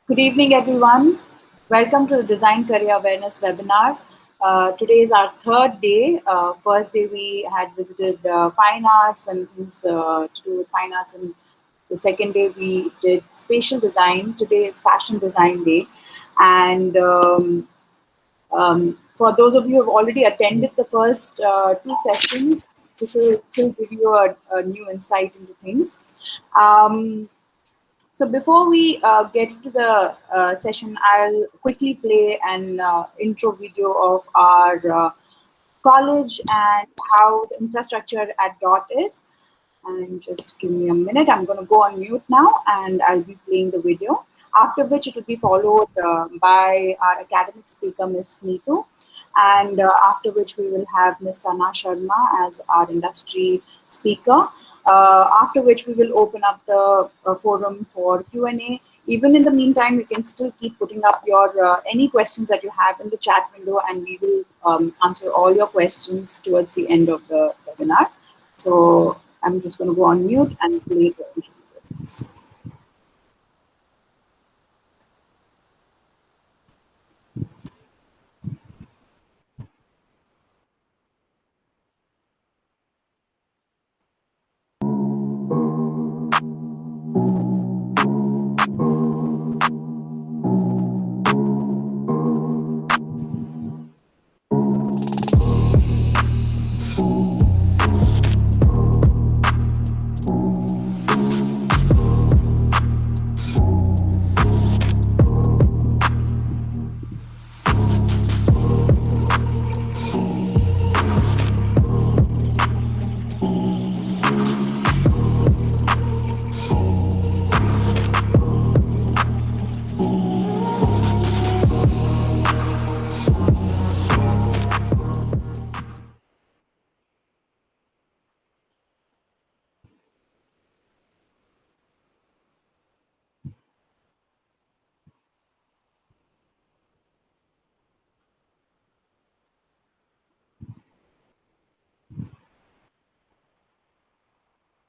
Good evening, everyone. Welcome to the Design Career Awareness webinar. Today is our third day. First day we had visited fine arts and things to do with fine arts, and the second day we did spatial design. Today is fashion design day, and for those of you who have already attended the first two sessions, this will still give you a new insight into things. So before we get into the session, I'll quickly play an intro video of our college and how the infrastructure at DOT is. And just give me a minute. I'm going to go on mute now and I'll be playing the video. After which it will be followed by our academic speaker, Ms. Neetu. And after which we will have Ms.Sanah Sharma as our industry speaker. After which we will open up the forum for Q&A. Even in the meantime, you can still keep putting up your any questions that you have in the chat window, and we will answer all your questions towards the end of the webinar. So I'm just going to go on mute and play the intro.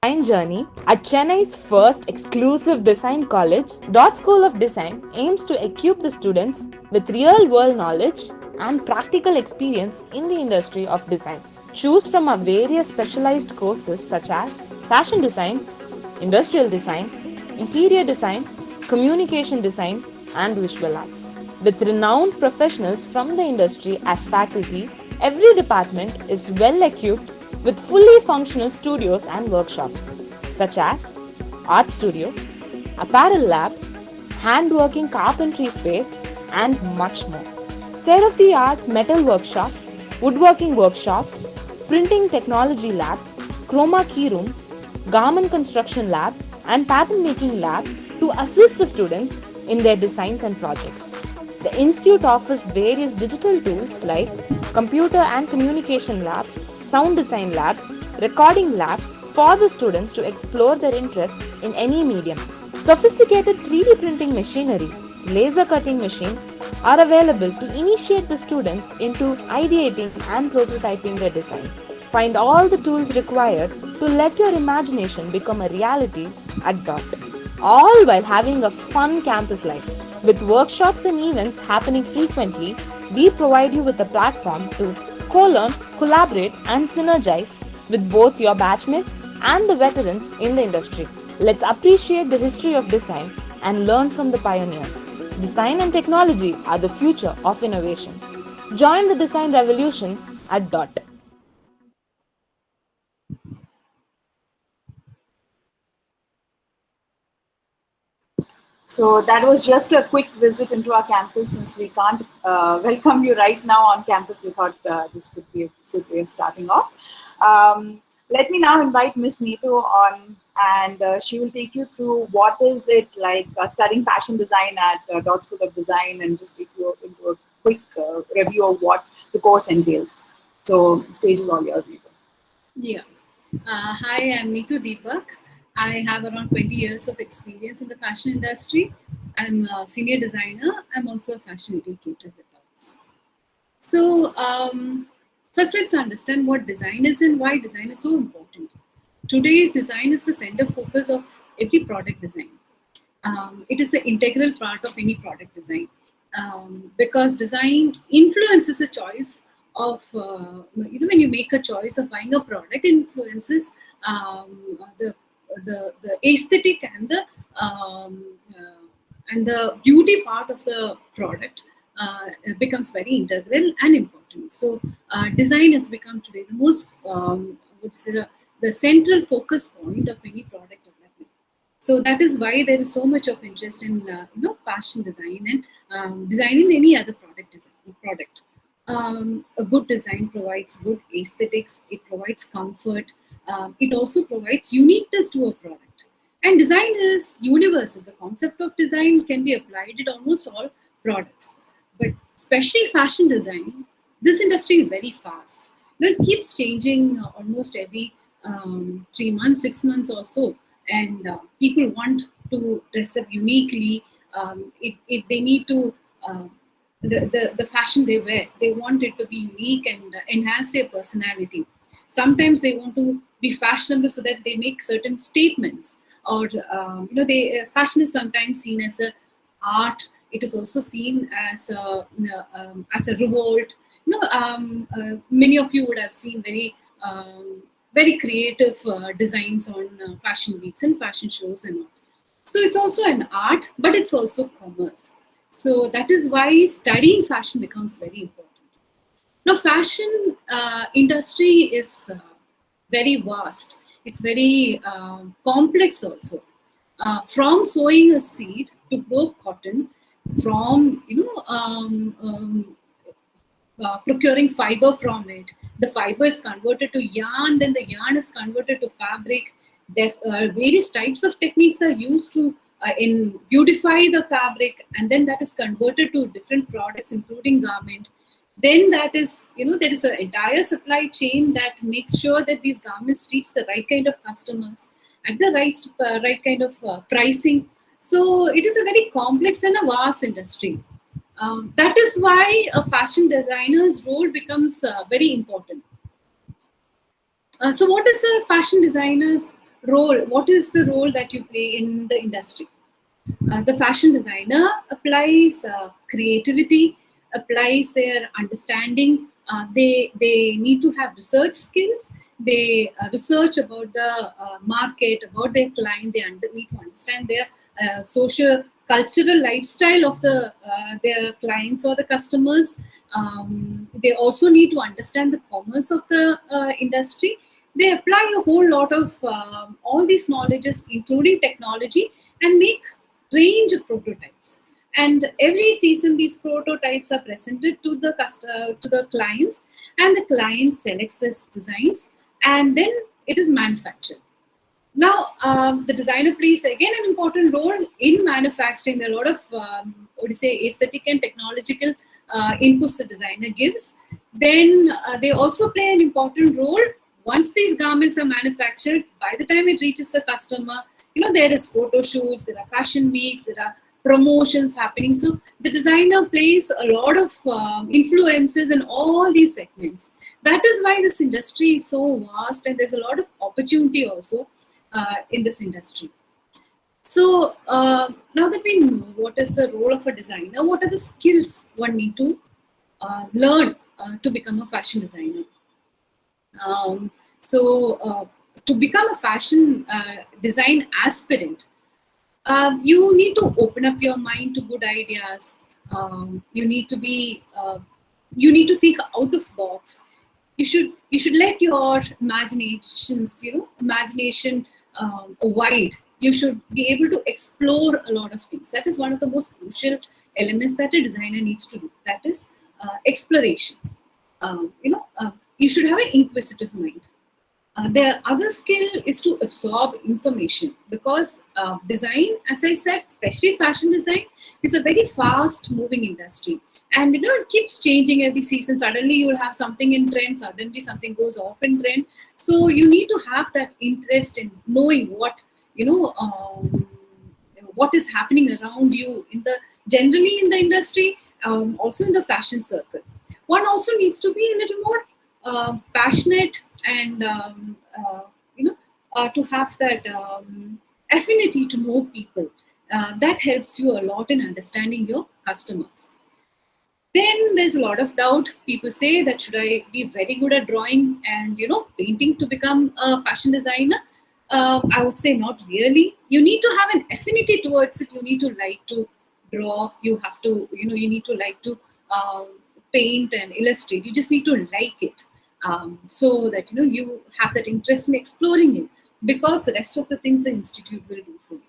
Design journey at Chennai's first exclusive design college, Dot School of Design aims to equip the students with real-world knowledge and practical experience in the industry of design. Choose from our various specialized courses such as fashion design, industrial design, interior design, communication design, and visual arts. With renowned professionals from the industry as faculty, every department is well equipped with fully functional studios and workshops such as art studio, apparel lab, handworking carpentry space, and much more. State-of-the-art metal workshop, woodworking workshop, printing technology lab, chroma key room, garment construction lab, and pattern making lab to assist the students in their designs and projects. The institute offers various digital tools like computer and communication labs, sound design lab, recording lab for the students to explore their interests in any medium. Sophisticated 3D printing machinery, laser cutting machine are available to initiate the students into ideating and prototyping their designs. Find all the tools required to let your imagination become a reality at DOT. All while having a fun campus life. With workshops and events happening frequently, we provide you with a platform to co-learn, collaborate, and synergize with both your batchmates and the veterans in the industry. Let's appreciate the history of design and learn from the pioneers. Design and technology are the future of innovation. Join the design revolution at DOT. So that was just a quick visit into our campus. Since we can't welcome you right now on campus, we thought this would be a good way of starting off. Let me now invite Ms. Neetu on, and she will take you through what is it like studying fashion design at Dot School of Design, and just take you into a quick review of what the course entails. So stage is all yours, Neetu. Yeah. Hi, I'm Neetu Deepak. I have around 20 years of experience in the fashion industry. I'm a senior designer. I'm also a fashion educator with us. So, first let's understand what design is and why design is so important. Today, design is the center focus of every product design. It is the integral part of any product design, because design influences the choice of, when you make a choice of buying a product, it influences the aesthetic and the beauty part of the product becomes very integral and important. So design has become today the most, would say the central focus point of any product development. So that is why there is so much of interest in fashion design and designing any other product. A good design provides good aesthetics. It provides comfort. It also provides uniqueness to a product. And design is universal. The concept of design can be applied in almost all products. But especially fashion design, this industry is very fast. It keeps changing almost every 3 months, 6 months or so. And people want to dress up uniquely. They need to, the fashion they wear, they want it to be unique and enhance their personality. Sometimes they want to be fashionable so that they make certain statements, or fashion is sometimes seen as a art. It is also seen as a revolt. Many of you would have seen very creative designs on fashion weeks and fashion shows and all. So it's also an art, but it's also commerce. So that is why studying fashion becomes very important. Now, fashion industry is very vast. It's very complex also. From sowing a seed to grow cotton, from procuring fiber from it. The fiber is converted to yarn, then the yarn is converted to fabric. Various types of techniques are used to in beautify the fabric, and then that is converted to different products, including garment. Then that is, there is an entire supply chain that makes sure that these garments reach the right kind of customers at the right kind of pricing. So it is a very complex and a vast industry. That is why a fashion designer's role becomes very important. So what is the fashion designer's role? What is the role that you play in the industry? The fashion designer applies creativity, applies their understanding. They need to have research skills. They research about the market, about their client. They need to understand their social, cultural lifestyle of their clients or the customers. They also need to understand the commerce of the industry. They apply a whole lot of all these knowledges, including technology, and make range of prototypes. And every season, these prototypes are presented to the clients, and the client selects these designs, and then it is manufactured. Now, the designer plays again an important role in manufacturing. There are a lot of aesthetic and technological inputs the designer gives. Then they also play an important role once these garments are manufactured. By the time it reaches the customer, there is photo shoots, there are fashion weeks, there are promotions happening. So the designer plays a lot of influences in all these segments. That is why this industry is so vast, and there's a lot of opportunity also in this industry. So now that we know what is the role of a designer, what are the skills one need to learn to become a fashion designer? To become a fashion design aspirant, you need to open up your mind to good ideas. You need to think out of box. You should let your imagination wide. You should be able to explore a lot of things. That is one of the most crucial elements that a designer needs to do. That is exploration. You should have an inquisitive mind. The other skill is to absorb information, because design, as I said, especially fashion design, is a very fast moving industry, and it keeps changing every season. Suddenly you will have something in trend, suddenly something goes off in trend. So you need to have that interest in knowing what is happening around you generally in the industry, also in the fashion circle. One also needs to be a little more passionate, and to have that affinity to know people. That helps you a lot in understanding your customers. Then there's a lot of doubt. People say that should I be very good at drawing and painting to become a fashion designer? I would say not really. You need to have an affinity towards it. You need to like to draw. You have to you need to like to um, paint and illustrate. You just need to like it, so that you have that interest in exploring it, because the rest of the things the institute will do for you.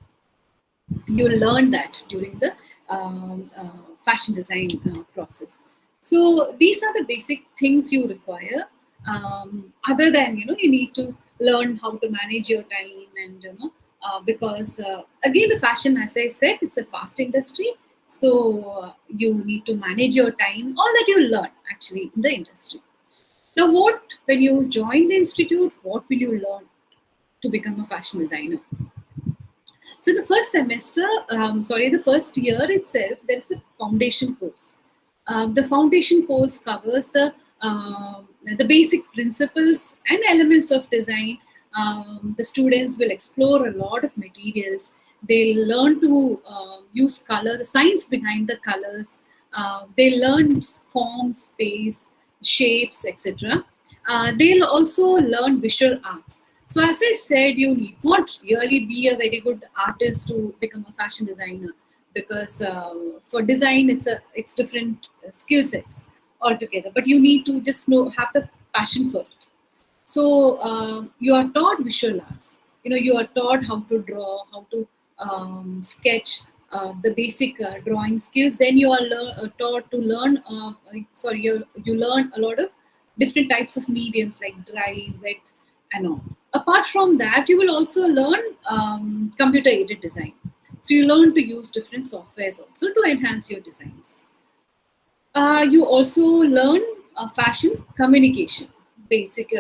You learn that during the fashion design process. So these are the basic things you require. Other than you need to learn how to manage your time, and because again, the fashion, as I said, it's a fast industry. So you need to manage your time, all that you learn actually in the industry. Now, what when you join the institute, what will you learn to become a fashion designer? So the first semester, the first year itself, there is a foundation course. The foundation course covers the basic principles and elements of design. The students will explore a lot of materials. They learn to use color, the science behind the colors. They learn form, space, shapes, etc. They'll also learn visual arts. So as I said, you need not really be a very good artist to become a fashion designer, because for design it's different skill sets altogether. But you need to just have the passion for it. So you are taught visual arts. You are taught how to draw, how to sketch, the basic drawing skills. Then you are taught to learn. You learn a lot of different types of mediums like dry, wet, and all. Apart from that, you will also learn computer aided design. So you learn to use different softwares also to enhance your designs. You also learn fashion communication, basic,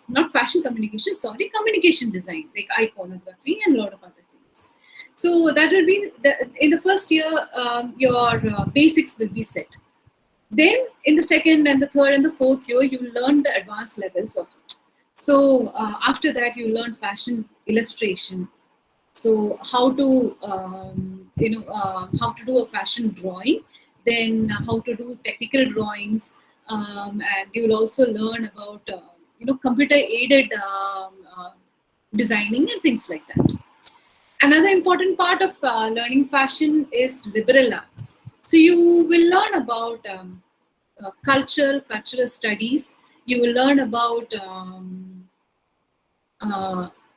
not fashion communication, sorry, communication design, like iconography and a lot of other things. So that will be, in the first year, your basics will be set. Then in the second and the third and the fourth year, you will learn the advanced levels of it. So after that, you learn fashion illustration. So how to how to do a fashion drawing, then how to do technical drawings, and you will also learn about computer aided designing and things like that. Another important part of learning fashion is liberal arts. So you will learn about cultural studies. You will learn about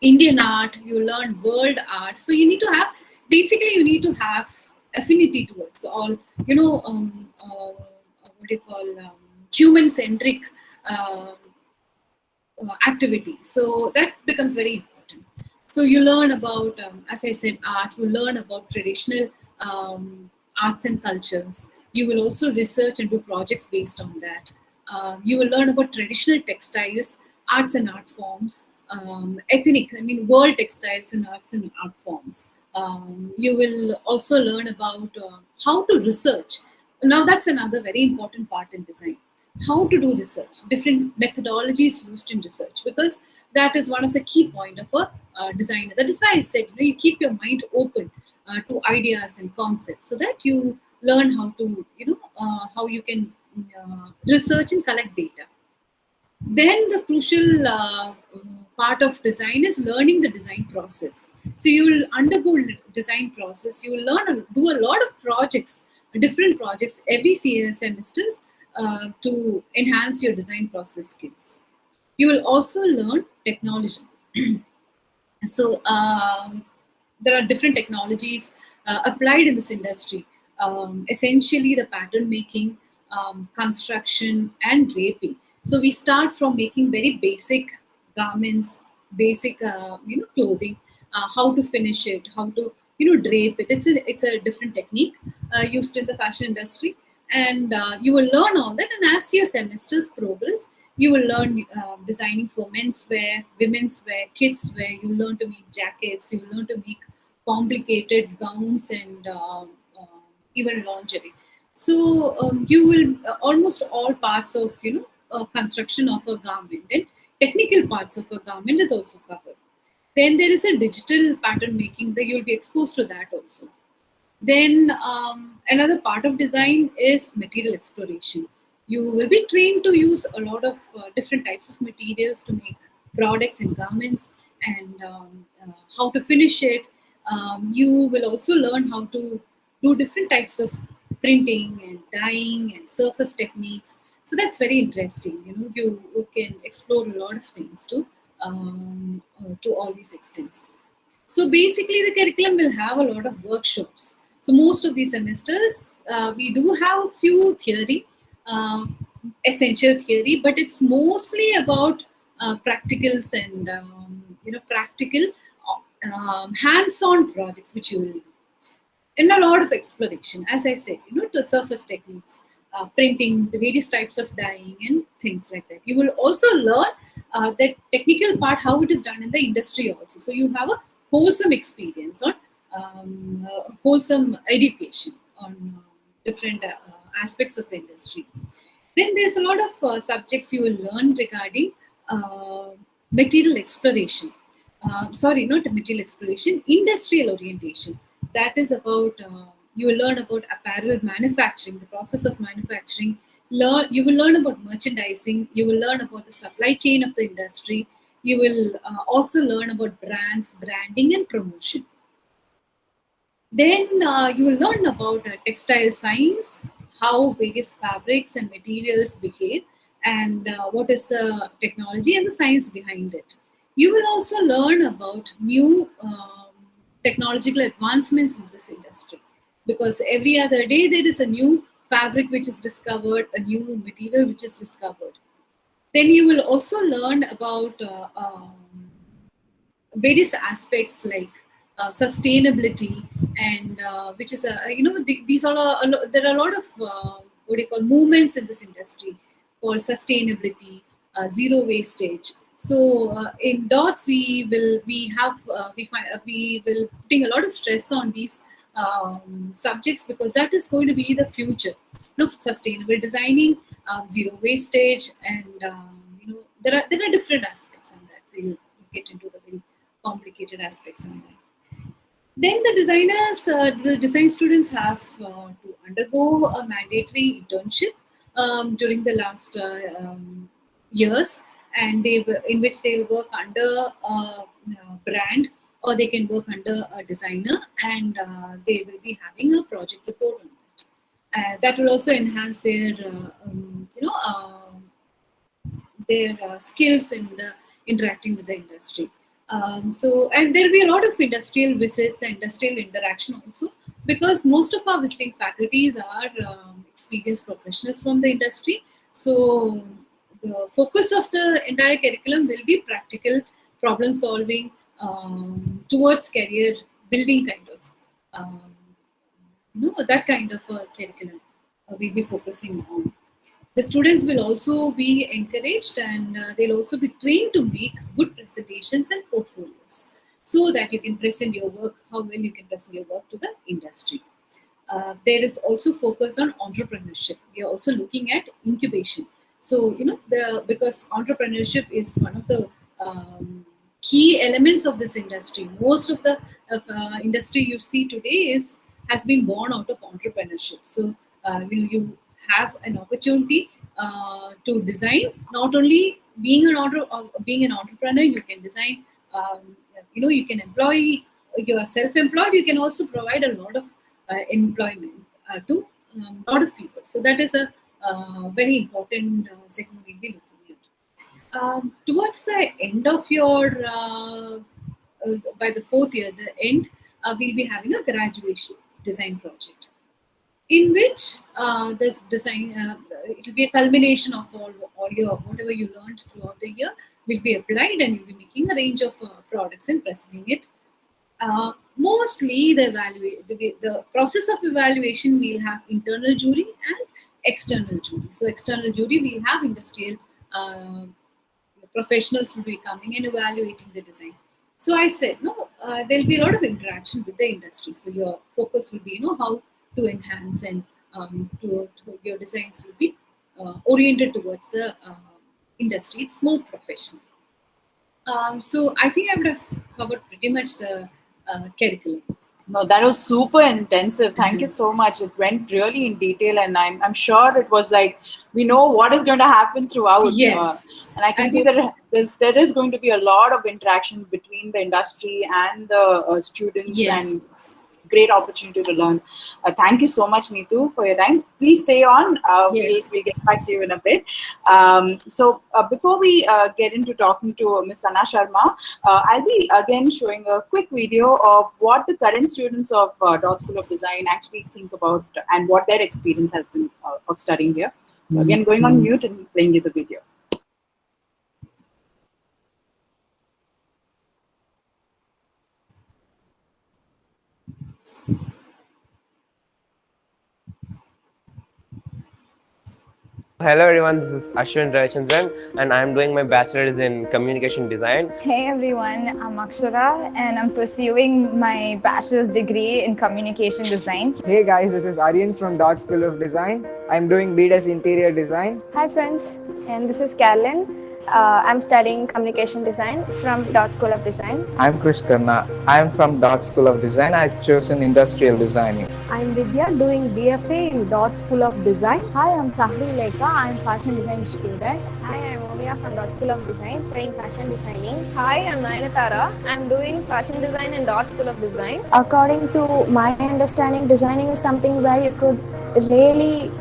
Indian art. You will learn world art. So you need to have, basically you need to have affinity towards all what do you call human centric activity. So that becomes very important. So you learn about, as I said, art. You learn about traditional arts and cultures. You will also research and do projects based on that. You will learn about traditional textiles, arts and art forms, world textiles and arts and art forms. You will also learn about how to research. Now that's another very important part in design. How to do research, different methodologies used in research, because that is one of the key point of a designer. That is why I said you keep your mind open to ideas and concepts, so that you learn how to how you can research and collect data. Then the crucial part of design is learning the design process. So you will undergo design process. You will do a lot of projects, different projects every semesters to enhance your design process skills. You will also learn technology. So there are different technologies applied in this industry. Essentially, the pattern making, construction, and draping. So we start from making very basic garments, basic clothing, how to finish it, how to drape it. It's a different technique used in the fashion industry, and you will learn all that. And as your semesters progress, you will learn designing for menswear, women's wear, kids wear. You learn to make jackets. You learn to make complicated gowns and even lingerie. So you will almost all parts of construction of a garment, and technical parts of a garment is also covered. Then there is a digital pattern making that you'll be exposed to that also. Then another part of design is material exploration. You will be trained to use a lot of different types of materials to make products and garments, and how to finish it. You will also learn how to do different types of printing and dyeing and surface techniques. So that's very interesting. You can explore a lot of things to all these extents. So basically, the curriculum will have a lot of workshops. So most of these semesters, we do have a few theory, uh, essential theory, but it's mostly about practicals and practical hands-on projects which you will do, and a lot of exploration. As I said, the surface techniques, printing, the various types of dyeing, and things like that. You will also learn the technical part, how it is done in the industry also. So you have a wholesome experience on wholesome education on different aspects of the industry. Then there's a lot of subjects you will learn regarding material exploration. Sorry, not material exploration, industrial orientation. That is about, you will learn about apparel manufacturing, the process of manufacturing. You will learn about merchandising. You will learn about the supply chain of the industry. You will also learn about brands, branding, and promotion. Then you will learn about textile science, how various fabrics and materials behave, and what is the technology and the science behind it. You will also learn about new technological advancements in this industry, because every other day there is a new fabric which is discovered, a new material which is discovered. Then you will also learn about various aspects like sustainability, and which is these are there are a lot of what do you call movements in this industry called sustainability, zero wastage. So in dots we will putting a lot of stress on these subjects, because that is going to be the future. Sustainable designing, zero wastage, and there are different aspects on that. We'll get into the very complicated aspects on that. Then the design students have to undergo a mandatory internship during the last years, and in which they'll work under a brand, or they can work under a designer, and they will be having a project report on that. That will also enhance their skills in the interacting with the industry. And there will be a lot of industrial visits and industrial interaction also, because most of our visiting faculties are experienced professionals from the industry. So the focus of the entire curriculum will be practical problem solving towards career building kind of that kind of curriculum we'll be focusing on. The students will also be encouraged, and they'll also be trained to make good presentations and portfolios, so that you can present your work, how well you can present your work to the industry. There is also focus on entrepreneurship. We are also looking at incubation. So because entrepreneurship is one of the key elements of this industry. Most of the industry you see today has been born out of entrepreneurship. So you have an opportunity to design. Not only being an entrepreneur, you can design. You can employ. You are self-employed. You can also provide a lot of employment to a lot of people. So that is a very important segment we'll be looking at. Towards the end of your by the fourth year, the end, we'll be having a graduation design project, in which this design it will be a culmination of all your whatever you learned throughout the year will be applied, and you'll be making a range of products and presenting it. Mostly the process of evaluation, we'll have internal jury and external jury. So external jury, we'll have industrial professionals will be coming and evaluating the design. So I said, no, there'll be a lot of interaction with the industry. So your focus will be, how to enhance, and your designs will be oriented towards the industry. It's more professional. So I think I would have covered pretty much the curriculum. No, that was super intensive. Thank you so much. It went really in detail, and I'm sure it was like we know what is going to happen throughout. Yes, And I can I see hope. that there is going to be a lot of interaction between the industry and the students, and Yes, great opportunity to learn. Thank you so much, Neetu, for your time. Please stay on. yes. We'll get back to you in a bit. Before we get into talking to Ms. Sanah Sharma, I'll be again showing a quick video of what the current students of Dot School of Design actually think about and what their experience has been of studying here. So again, going on mute and playing you the video. Hello everyone, this is Ashwin Ravichandran and I am doing my bachelor's in communication design. Hey everyone, I'm Akshara and I'm pursuing my bachelor's degree in communication design. Hey guys, this is Aryan from Dot School of Design. I'm doing B.Des interior design. Hi friends, and this is Carolyn. I'm studying communication design from Dot School of Design. I'm Krish Karna. I'm from Dot School of Design. I've chosen industrial designing. I'm Vidya doing BFA in Dot School of Design. Hi, I'm Sahri Lekha. I'm fashion design student. Hi, I'm Omia from Dot School of Design, studying fashion designing. Hi, I'm Nayanatara. I'm doing fashion design in Dot School of Design. According to my understanding, designing is something where you could really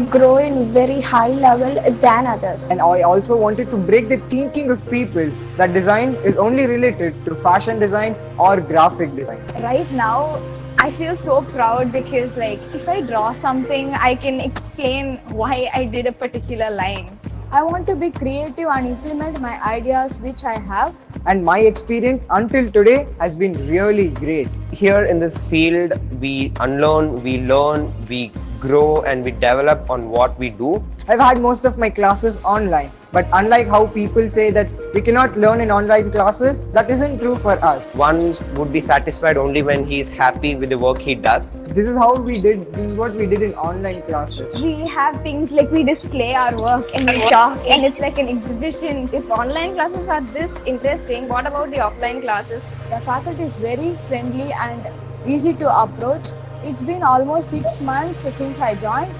grow in very high level than others. And I also wanted to break the thinking of people that design is only related to fashion design or graphic design. Right now, I feel so proud because if I draw something, I can explain why I did a particular line. I want to be creative and implement my ideas which I have. And my experience until today has been really great. Here in this field, we unlearn, we learn, we grow and we develop on what we do. I've had most of my classes online, but unlike how people say that we cannot learn in online classes, that isn't true for us. One would be satisfied only when he is happy with the work he does. This is what we did in online classes. We have things like we display our work and we talk and it's like an exhibition. If online classes are this interesting, what about the offline classes? The faculty is very friendly and easy to approach. It's been almost 6 months since I joined.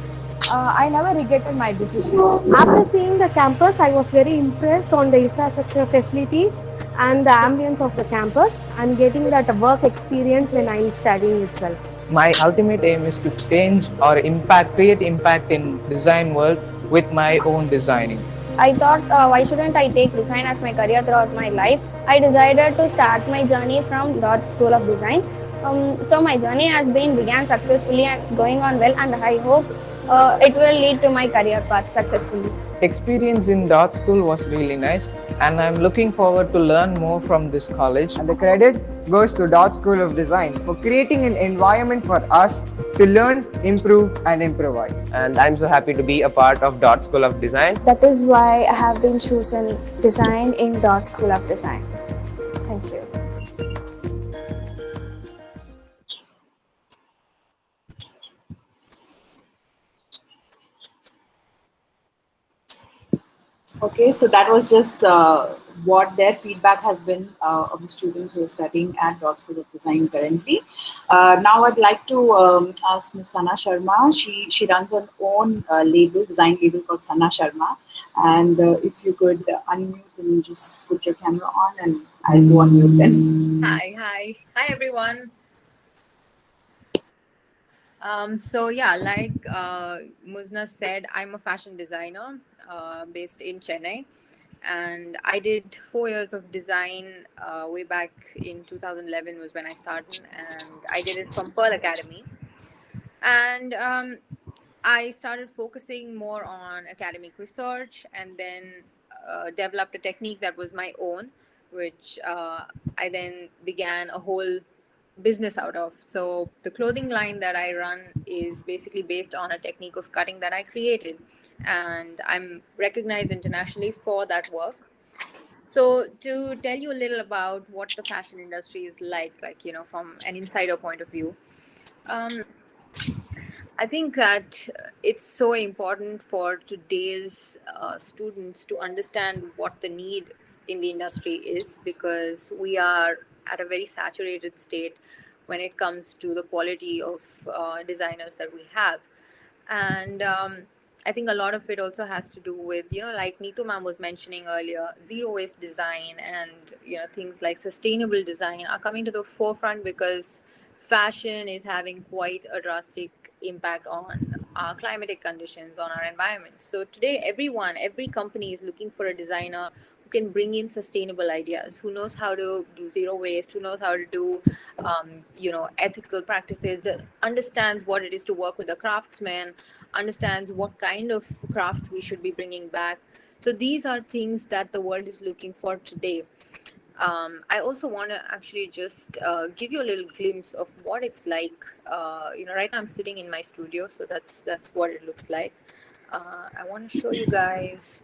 I never regretted my decision. After seeing the campus, I was very impressed on the infrastructure facilities and the ambience of the campus and getting that work experience when I'm studying itself. My ultimate aim is to change or create impact in design world with my own designing. I thought, why shouldn't I take design as my career throughout my life? I decided to start my journey from Dot School of Design. So my journey began successfully and going on well, and I hope it will lead to my career path successfully. Experience in Dot School was really nice, and I'm looking forward to learn more from this college. And the credit goes to Dot School of Design for creating an environment for us to learn, improve, and improvise. And I'm so happy to be a part of Dot School of Design. That is why I have been chosen design in Dot School of Design. Thank you. Okay, so that was just what their feedback has been of the students who are studying at Dot School of Design currently. Now I'd like to ask Ms.Sanah Sharma. She runs her own design label called Sanah Sharma. And if you could unmute and just put your camera on, and I'll go on mute then. Hi everyone. Like Muzna said, I'm a fashion designer based in Chennai, and I did 4 years of design way back in 2011 was when I started, and I did it from Pearl Academy. And I started focusing more on academic research, and then developed a technique that was my own, which I then began a whole business out of. So the clothing line that I run is basically based on a technique of cutting that I created, and I'm recognized internationally for that work. So to tell you a little about what the fashion industry is like from an insider point of view, I think that it's so important for today's students to understand what the need in the industry is, because we are at a very saturated state when it comes to the quality of designers that we have. And I think a lot of it also has to do with, like Neetu ma'am was mentioning earlier, zero waste design, and things like sustainable design are coming to the forefront because fashion is having quite a drastic impact on our climatic conditions, on our environment. So today, every company is looking for a designer who can bring in sustainable ideas, who knows how to do zero waste, who knows how to do, ethical practices, that understands what it is to work with a craftsman, understands what kind of crafts we should be bringing back. So these are things that the world is looking for today. I also want to actually just give you a little glimpse of what it's like. Right now I'm sitting in my studio, so that's what it looks like. I want to show you guys.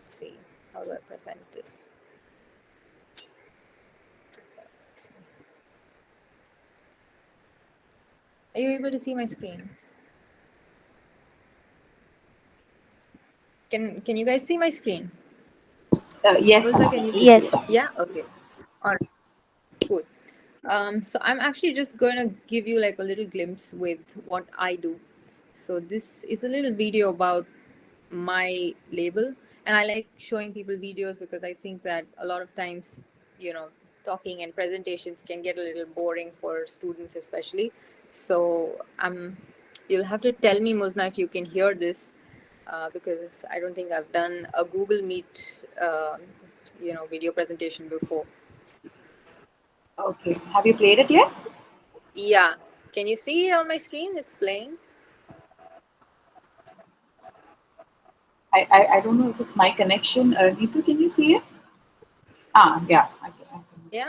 Let's see, how do I present this? Okay, let's see. Are you able to see my screen? Can you guys see my screen? Yes. Can you Yes. see it? Yeah. Okay. All right. Cool. So I'm actually just going to give you like a little glimpse with what I do. So this is a little video about my label, and I like showing people videos because I think that a lot of times, talking and presentations can get a little boring for students especially. So you'll have to tell me, Muzna, if you can hear this, because I don't think I've done a Google Meet video presentation before. Okay. Have you played it yet? Yeah. Can you see it on my screen? It's playing. I don't know if it's my connection. Neetu, can you see it? Yeah. I can. Yeah.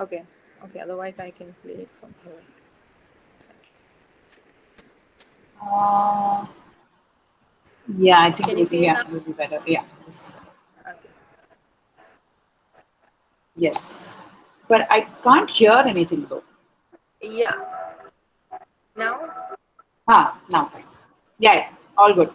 Okay. Okay. Otherwise, I can play it from here. Yeah, I think Can you see it now? it will be better. Yeah. Okay. Yes. But I can't hear anything though. Yeah. Now? Now fine. Yeah, all good.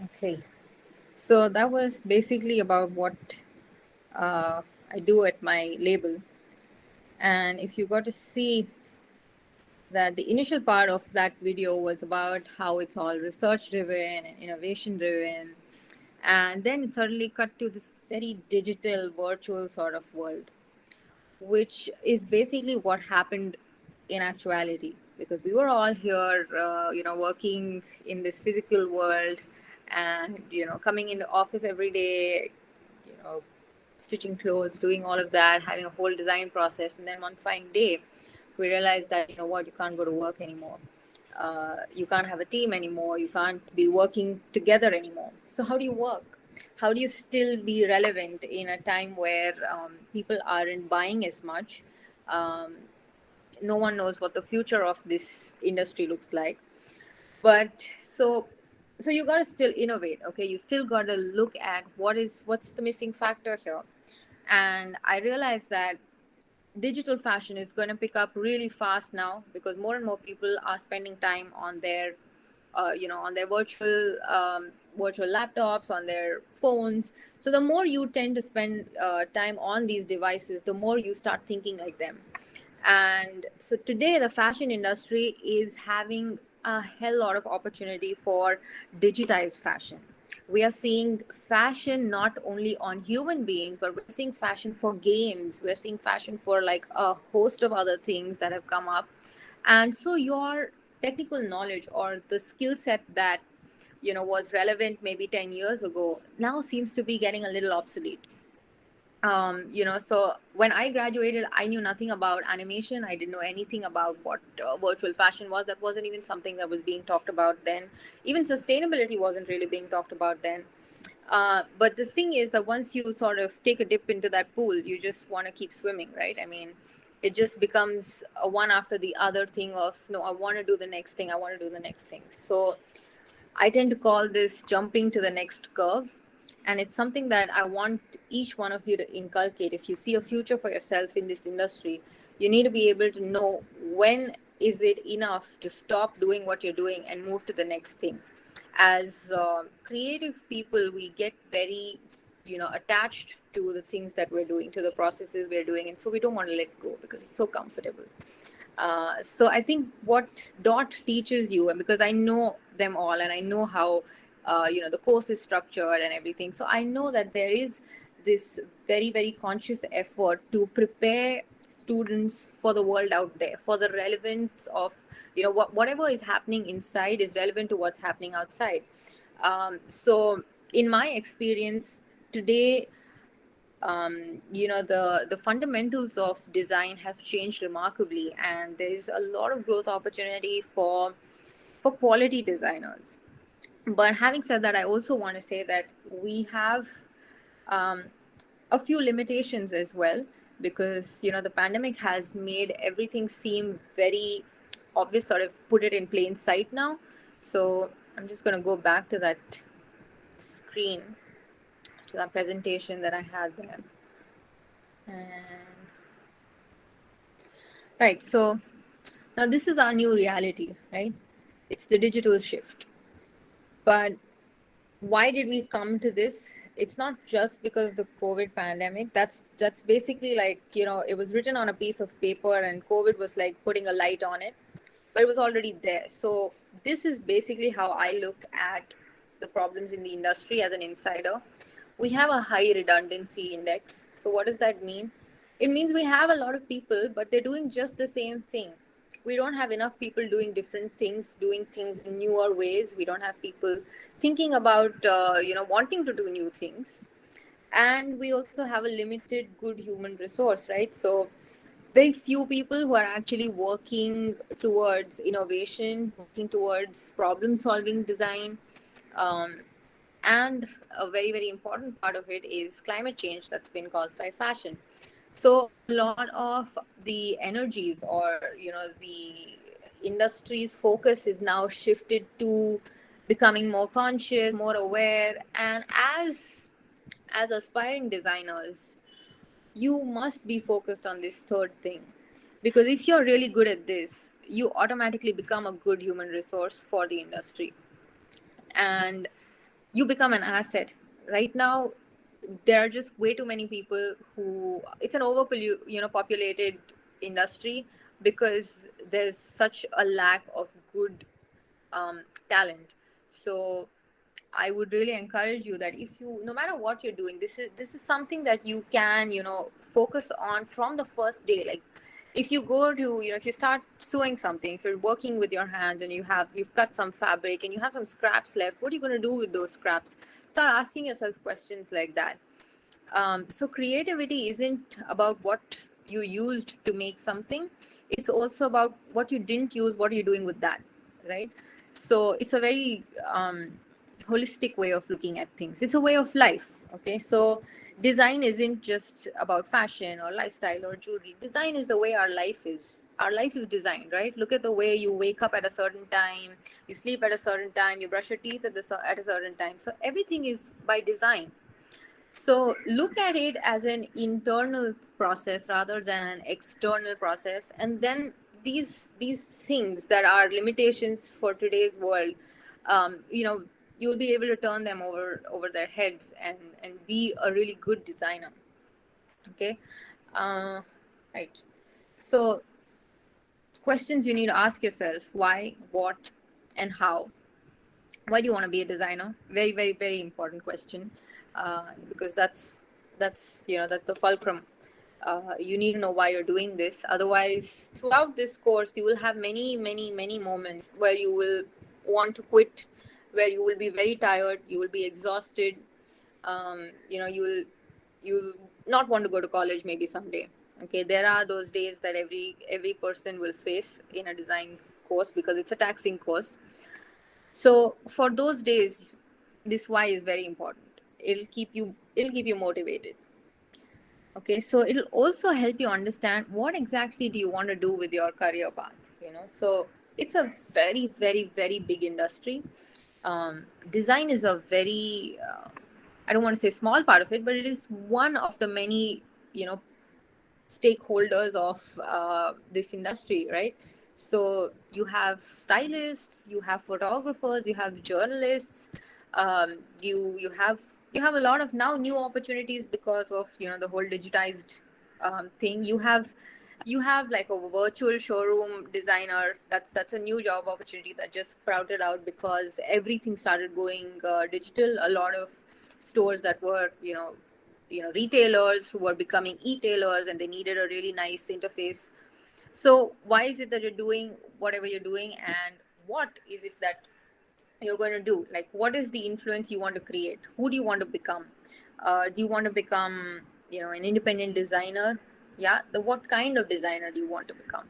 Okay. So that was basically about what I do at my label. And if you got to see that the initial part of that video was about how it's all research driven and innovation driven, and then it suddenly cut to this very digital virtual sort of world, which is basically what happened in actuality, because we were all here working in this physical world, and coming into office every day, you know stitching clothes, doing all of that, having a whole design process. And then one fine day, we realized that, you can't go to work anymore. You can't have a team anymore. You can't be working together anymore. So, how do you work? How do you still be relevant in a time where people aren't buying as much? Um, no one knows what the future of this industry looks like. But so you got to still innovate. Okay, you still got to look at what's the missing factor here. And I realized that digital fashion is going to pick up really fast now, because more and more people are spending time on their on their virtual laptops, on their phones. So the more you tend to spend time on these devices, the more you start thinking like them. And so today, the fashion industry is having a hell lot of opportunity for digitized fashion. We are seeing fashion not only on human beings, but we're seeing fashion for games. We're seeing fashion for like a host of other things that have come up. And so your technical knowledge, or the skill set that was relevant maybe 10 years ago, now seems to be getting a little obsolete. So when I graduated, I knew nothing about animation. I didn't know anything about what virtual fashion was. That wasn't even something that was being talked about then. Even sustainability wasn't really being talked about then. But the thing is that once you sort of take a dip into that pool, you just want to keep swimming, right? I mean, it just becomes a one after the other thing of, no, I want to do the next thing. I want to do the next thing. So I tend to call this jumping to the next curve. And it's something that I want each one of you to inculcate. If you see a future for yourself in this industry, you need to be able to know when is it enough to stop doing what you're doing and move to the next thing. As creative people, we get very attached to the things that we're doing, to the processes we're doing, and so we don't want to let go because it's so comfortable. So I think what Dot teaches you, and because I know them all and I know how the course is structured and everything, so I know that there is this very, very conscious effort to prepare students for the world out there, for the relevance of whatever is happening inside is relevant to what's happening outside. So in my experience today, the fundamentals of design have changed remarkably, and there's a lot of growth opportunity for quality designers. But having said that, I also want to say that we have um, a few limitations as well, because the pandemic has made everything seem very obvious, sort of put it in plain sight now. So I'm just going to go back to that screen, to that presentation that I had there. And right, so now this is our new reality, right? It's the digital shift. But why did we come to this? It's not just because of the COVID pandemic. That's basically like, it was written on a piece of paper and COVID was like putting a light on it, but it was already there. So this is basically how I look at the problems in the industry as an insider. We have a high redundancy index. So what does that mean? It means we have a lot of people, but they're doing just the same thing. We don't have enough people doing different things, doing things in newer ways. We don't have people thinking about, wanting to do new things. And we also have a limited good human resource, right? So very few people who are actually working towards innovation, working towards problem solving design. And a very, very important part of it is climate change that's been caused by fashion. So a lot of the energies, or the industry's focus is now shifted to becoming more conscious, more aware. And as aspiring designers, you must be focused on this third thing, because if you're really good at this, you automatically become a good human resource for the industry, and you become an asset right now there are just way too many people who, it's an populated industry, because there's such a lack of good talent. So I would really encourage you that if you, no matter what you're doing, this is something that you can, focus on from the first day. Like, if you go to, if you start sewing something, if you're working with your hands and you've cut some fabric and you have some scraps left, what are you going to do with those scraps? Start asking yourself questions like that. So creativity isn't about what you used to make something. It's also about what you didn't use, what are you doing with that, right? So it's a very holistic way of looking at things. It's a way of life. Okay, so design isn't just about fashion or lifestyle or jewelry. Design is the way our life is. Our life is designed, right? Look at the way you wake up at a certain time, you sleep at a certain time, you brush your teeth at a certain time. So everything is by design. So look at it as an internal process rather than an external process, and then these things that are limitations for today's world, you'll be able to turn them over their heads and be a really good designer. Okay, right. So questions you need to ask yourself: why, what, and how. Why do you want to be a designer? Very, very, very important question, because that's the fulcrum. You need to know why you're doing this. Otherwise, throughout this course, you will have many, many, many moments where you will want to quit, where you will be very tired, you will be exhausted. You will not want to go to college maybe someday. Okay, there are those days that every person will face in a design course, because it's a taxing course. So for those days, this why is very important. It'll keep you motivated. Okay, so it'll also help you understand what exactly do you want to do with your career path. So it's a very, very, very big industry. Design is a very I don't want to say small part of it, but it is one of the many stakeholders of this industry, right? So you have stylists, you have photographers, you have journalists, you have a lot of now new opportunities because of the whole digitized thing. You have like a virtual showroom designer. That's a new job opportunity that just sprouted out because everything started going digital. A lot of stores that were retailers who were becoming e-tailers, and they needed a really nice interface. So why is it that you're doing whatever you're doing, and what is it that you're going to do? Like, what is the influence you want to create? Who do you want to become? Do you want to become an independent designer? Yeah, what kind of designer do you want to become?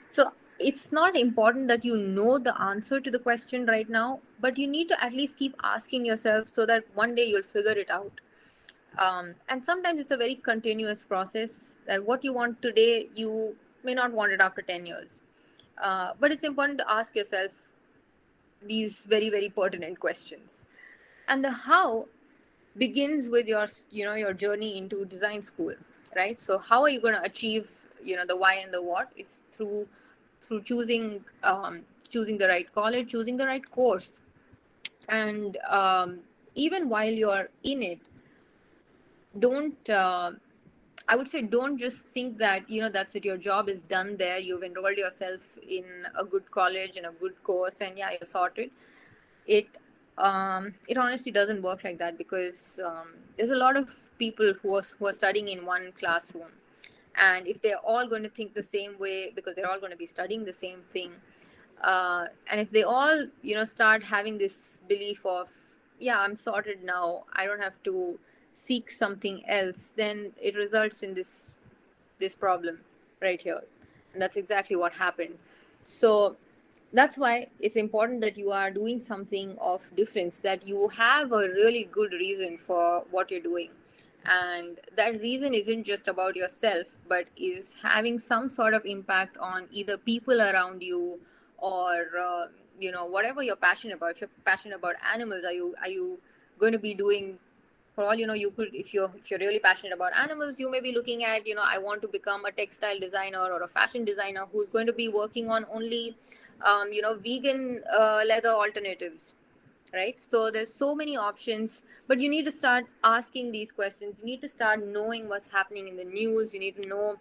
So it's not important that you know the answer to the question right now, but you need to at least keep asking yourself so that one day you'll figure it out. And sometimes it's a very continuous process, that what you want today, you may not want it after 10 years. But it's important to ask yourself these very, very pertinent questions. And the how begins with your journey into design school, right? So how are you going to achieve the why and the what? It's through choosing the right college, choosing the right course. And even while you're in it, don't I would say don't just think that that's it, your job is done there, you've enrolled yourself in a good college and a good course, and yeah, you're sorted. It honestly doesn't work like that, because there's a lot of people who are studying in one classroom, and if they're all going to think the same way, because they're all going to be studying the same thing, and if they all start having this belief of, yeah, I'm sorted now, I don't have to seek something else, then it results in this problem right here. And that's exactly what happened. So that's why it's important that you are doing something of difference, that you have a really good reason for what you're doing, and that reason isn't just about yourself, but is having some sort of impact on either people around you, or whatever you're passionate about. If you're passionate about animals, are you going to be doing, for all you could, if you're really passionate about animals, you may be looking at, I want to become a textile designer or a fashion designer who's going to be working on only vegan leather alternatives. right? So there's so many options, but you need to start asking these questions. You need to start knowing what's happening in the news. You need to know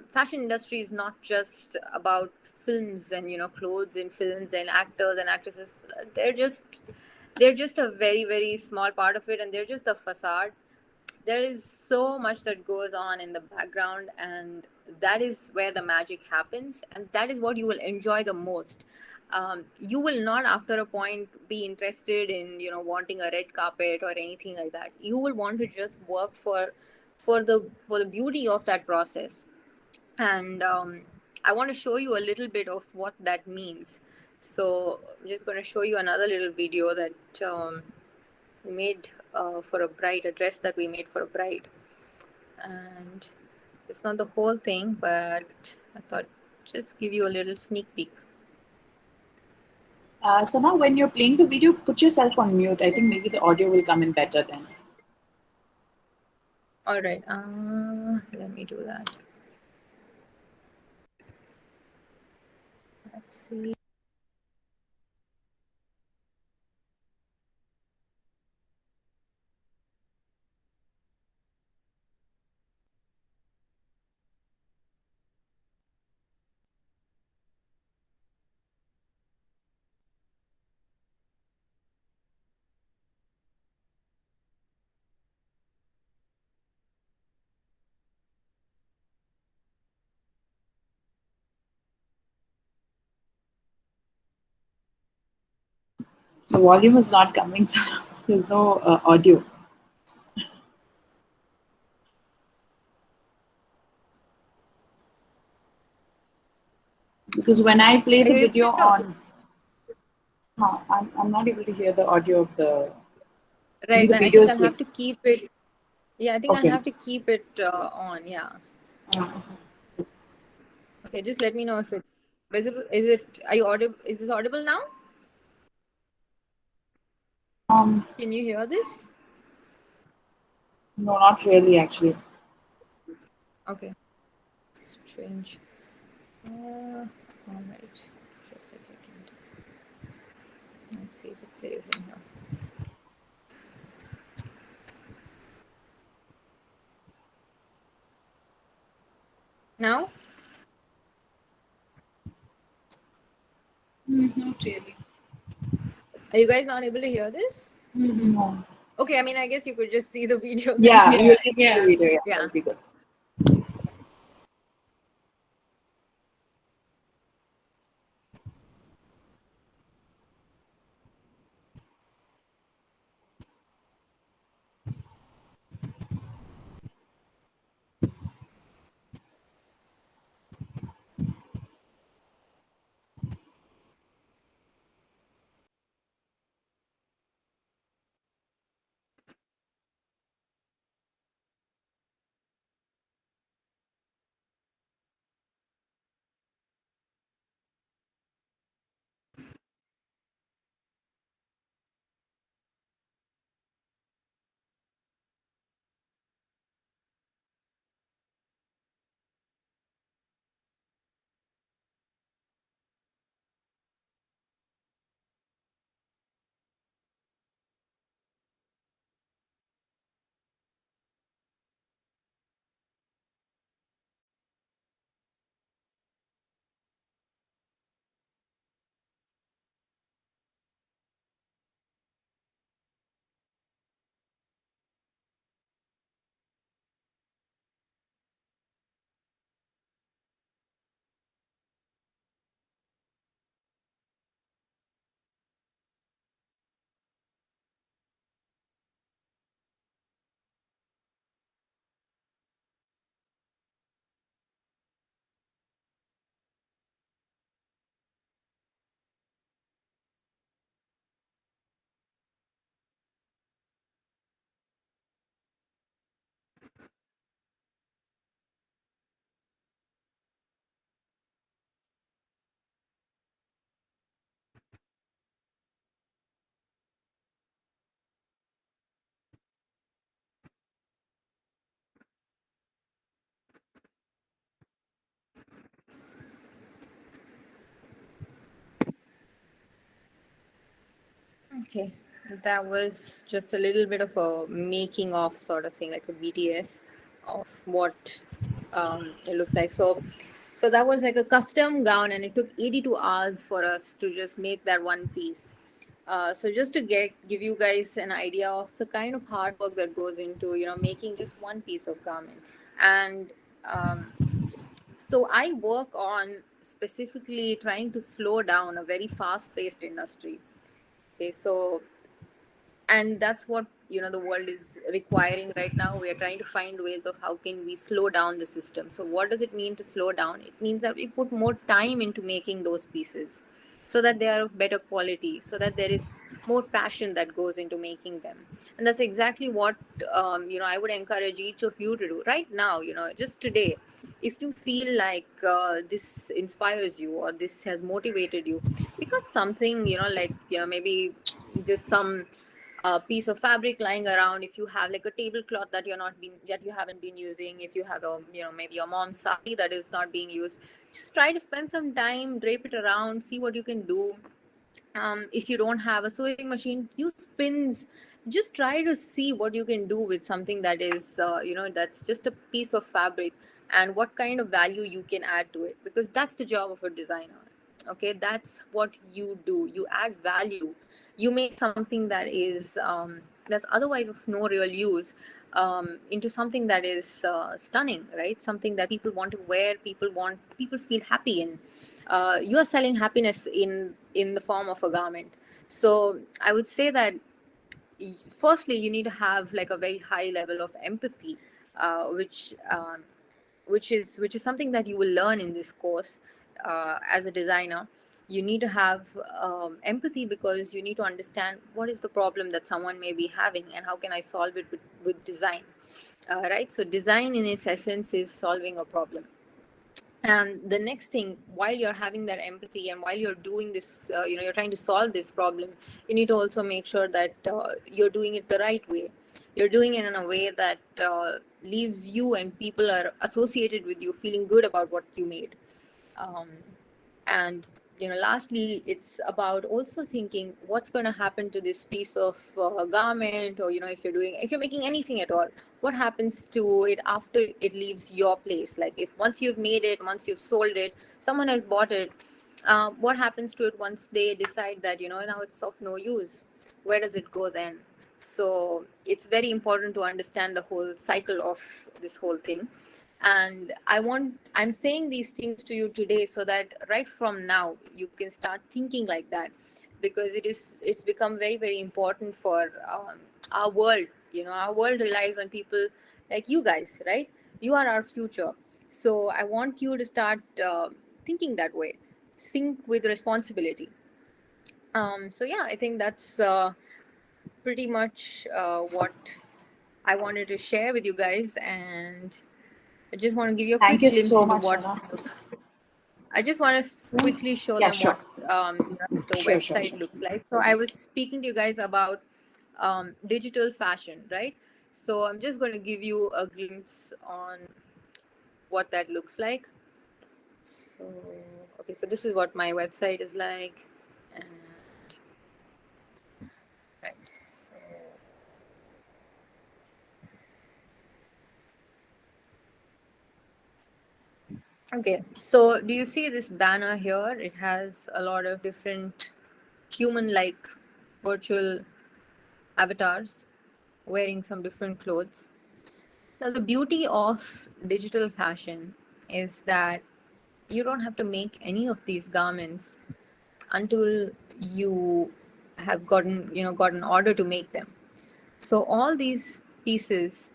fashion industry is not just about films and clothes and films and actors and actresses. They're just a very very small part of it, and they're just a facade. There is so much that goes on in the background, and that is where the magic happens, and that is what you will enjoy the most. You will not after a point be interested in wanting a red carpet or anything like that. You will want to just work for the beauty of that process. And I want to show you a little bit of what that means. So I'm just going to show you another little video that we made for a bride, a dress that we made for a bride. And it's not the whole thing, but I thought just give you a little sneak peek. So now when you're playing the video, put yourself on mute. I think maybe the audio will come in better then. All right, let me do that. Let's see. The volume is not coming, so there's no audio. Because when I play the video on, I'm not able to hear the audio of the. Right, The then I video think is I'll have playing. to keep it. Yeah, I think I'll Okay. have to keep it on. Yeah. Okay, just let me know if it's visible. Is it? Are you audible? Is this audible now? Can you hear this? No, not really, actually. Okay. Strange. All right. Just a second. Let's see if it plays in here. Now? Not really. Are you guys not able to hear this? No. Okay, I mean, I guess you could just see the video then. Yeah, we'll just see the video. Yeah, Yeah. that'll be good. Okay, that was just a little bit of a making of sort of thing, like a BTS of what it looks like. So that was like a custom gown, and it took 82 hours for us to just make that one piece. So just to give you guys an idea of the kind of hard work that goes into making just one piece of garment. And so I work on specifically trying to slow down a very fast-paced industry. Okay, so and that's what the world is requiring right now. We are trying to find ways of how can we slow down the system. So what does it mean to slow down? It means that we put more time into making those pieces so that they are of better quality, so that there is more passion that goes into making them. And that's exactly what I would encourage each of you to do right now, just today. If you feel like this inspires you or this has motivated you, pick up something, like maybe just some piece of fabric lying around. If you have like a tablecloth that you haven't been using, if you have a maybe your mom's sari that is not being used, just try to spend some time, drape it around, see what you can do. If you don't have a sewing machine, use pins. Just try to see what you can do with something that is that's just a piece of fabric, and what kind of value you can add to it, because that's the job of a designer. Okay, that's what you do. You add value. You make something that is that's otherwise of no real use into something that is stunning, right? Something that people want to wear, people feel happy in. You are selling happiness in the form of a garment. So I would say that firstly you need to have like a very high level of empathy, which is something that you will learn in this course. As a designer, you need to have empathy, because you need to understand what is the problem that someone may be having and how can I solve it with design. Right, so design in its essence is solving a problem. And the next thing, while you're having that empathy and while you're doing this, you're trying to solve this problem, you need to also make sure that you're doing it the right way. You're doing it in a way that leaves you and people are associated with you feeling good about what you made. um, and lastly, it's about also thinking what's going to happen to this piece of garment, or if you're making anything at all, what happens to it after it leaves your place. Like, if once you've made it, once you've sold it, someone has bought it, what happens to it once they decide that now it's of no use? Where does it go then? So it's very important to understand the whole cycle of this whole thing. And I'm saying these things to you today so that right from now you can start thinking like that, because it's become very, very important for our world. Our world relies on people like you guys, right? You are our future. So I want you to start thinking that way. Think with responsibility. So yeah, I think that's pretty much what I wanted to share with you guys. And I just want to give you a Thank quick you glimpse so into much, what. Sana. I just want to quickly show Yeah, them sure. what the Sure, sure, website sure. looks like. So I was speaking to you guys about digital fashion, right? So I'm just going to give you a glimpse on what that looks like. So okay, so this is what my website is like, and right. So okay, so do you see this banner here? It has a lot of different human-like virtual avatars wearing some different clothes. Now, the beauty of digital fashion is that you don't have to make any of these garments until you have got an order to make them. So all these pieces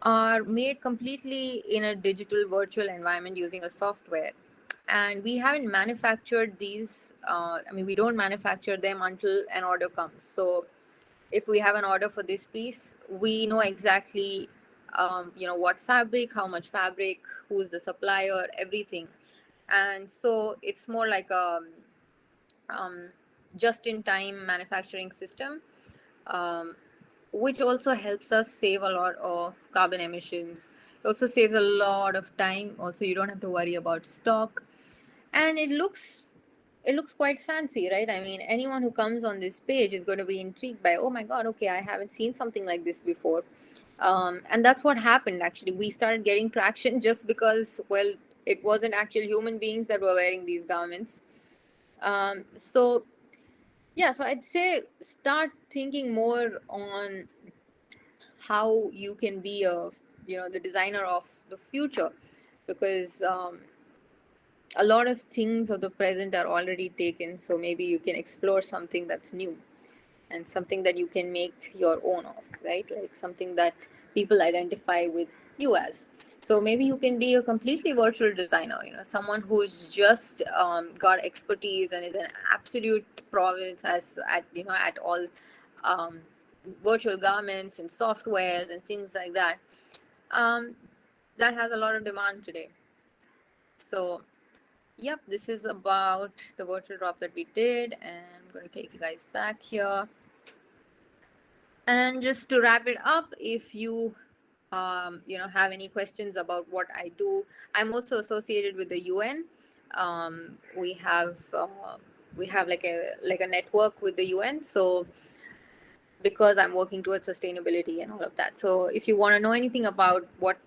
are made completely in a digital virtual environment using a software. And we haven't manufactured these, we don't manufacture them until an order comes. So if we have an order for this piece, we know exactly, what fabric, how much fabric, who's the supplier, everything. And so it's more like a just-in-time manufacturing system, um, which also helps us save a lot of carbon emissions. It also saves a lot of time. Also, you don't have to worry about stock, and it looks it looks quite fancy, right? I mean, anyone who comes on this page is going to be intrigued by, oh my God, okay, I haven't seen something like this before. And that's what happened, actually. We started getting traction just because, well, it wasn't actual human beings that were wearing these garments. So, yeah, so I'd say start thinking more on how you can be the designer of the future, because a lot of things of the present are already taken, so maybe you can explore something that's new and something that you can make your own of, right? Like something that people identify with you as. So maybe you can be a completely virtual designer, someone who's just got expertise and is an absolute province as at all um, virtual garments and softwares and things like that. um, that has a lot of demand today. So yep, this is about the virtual drop that we did, and I'm going to take you guys back here. And just to wrap it up, if you have any questions about what I do, I'm also associated with the UN. We have like a network with the UN. So because I'm working towards sustainability and all of that. So if you want to know anything about what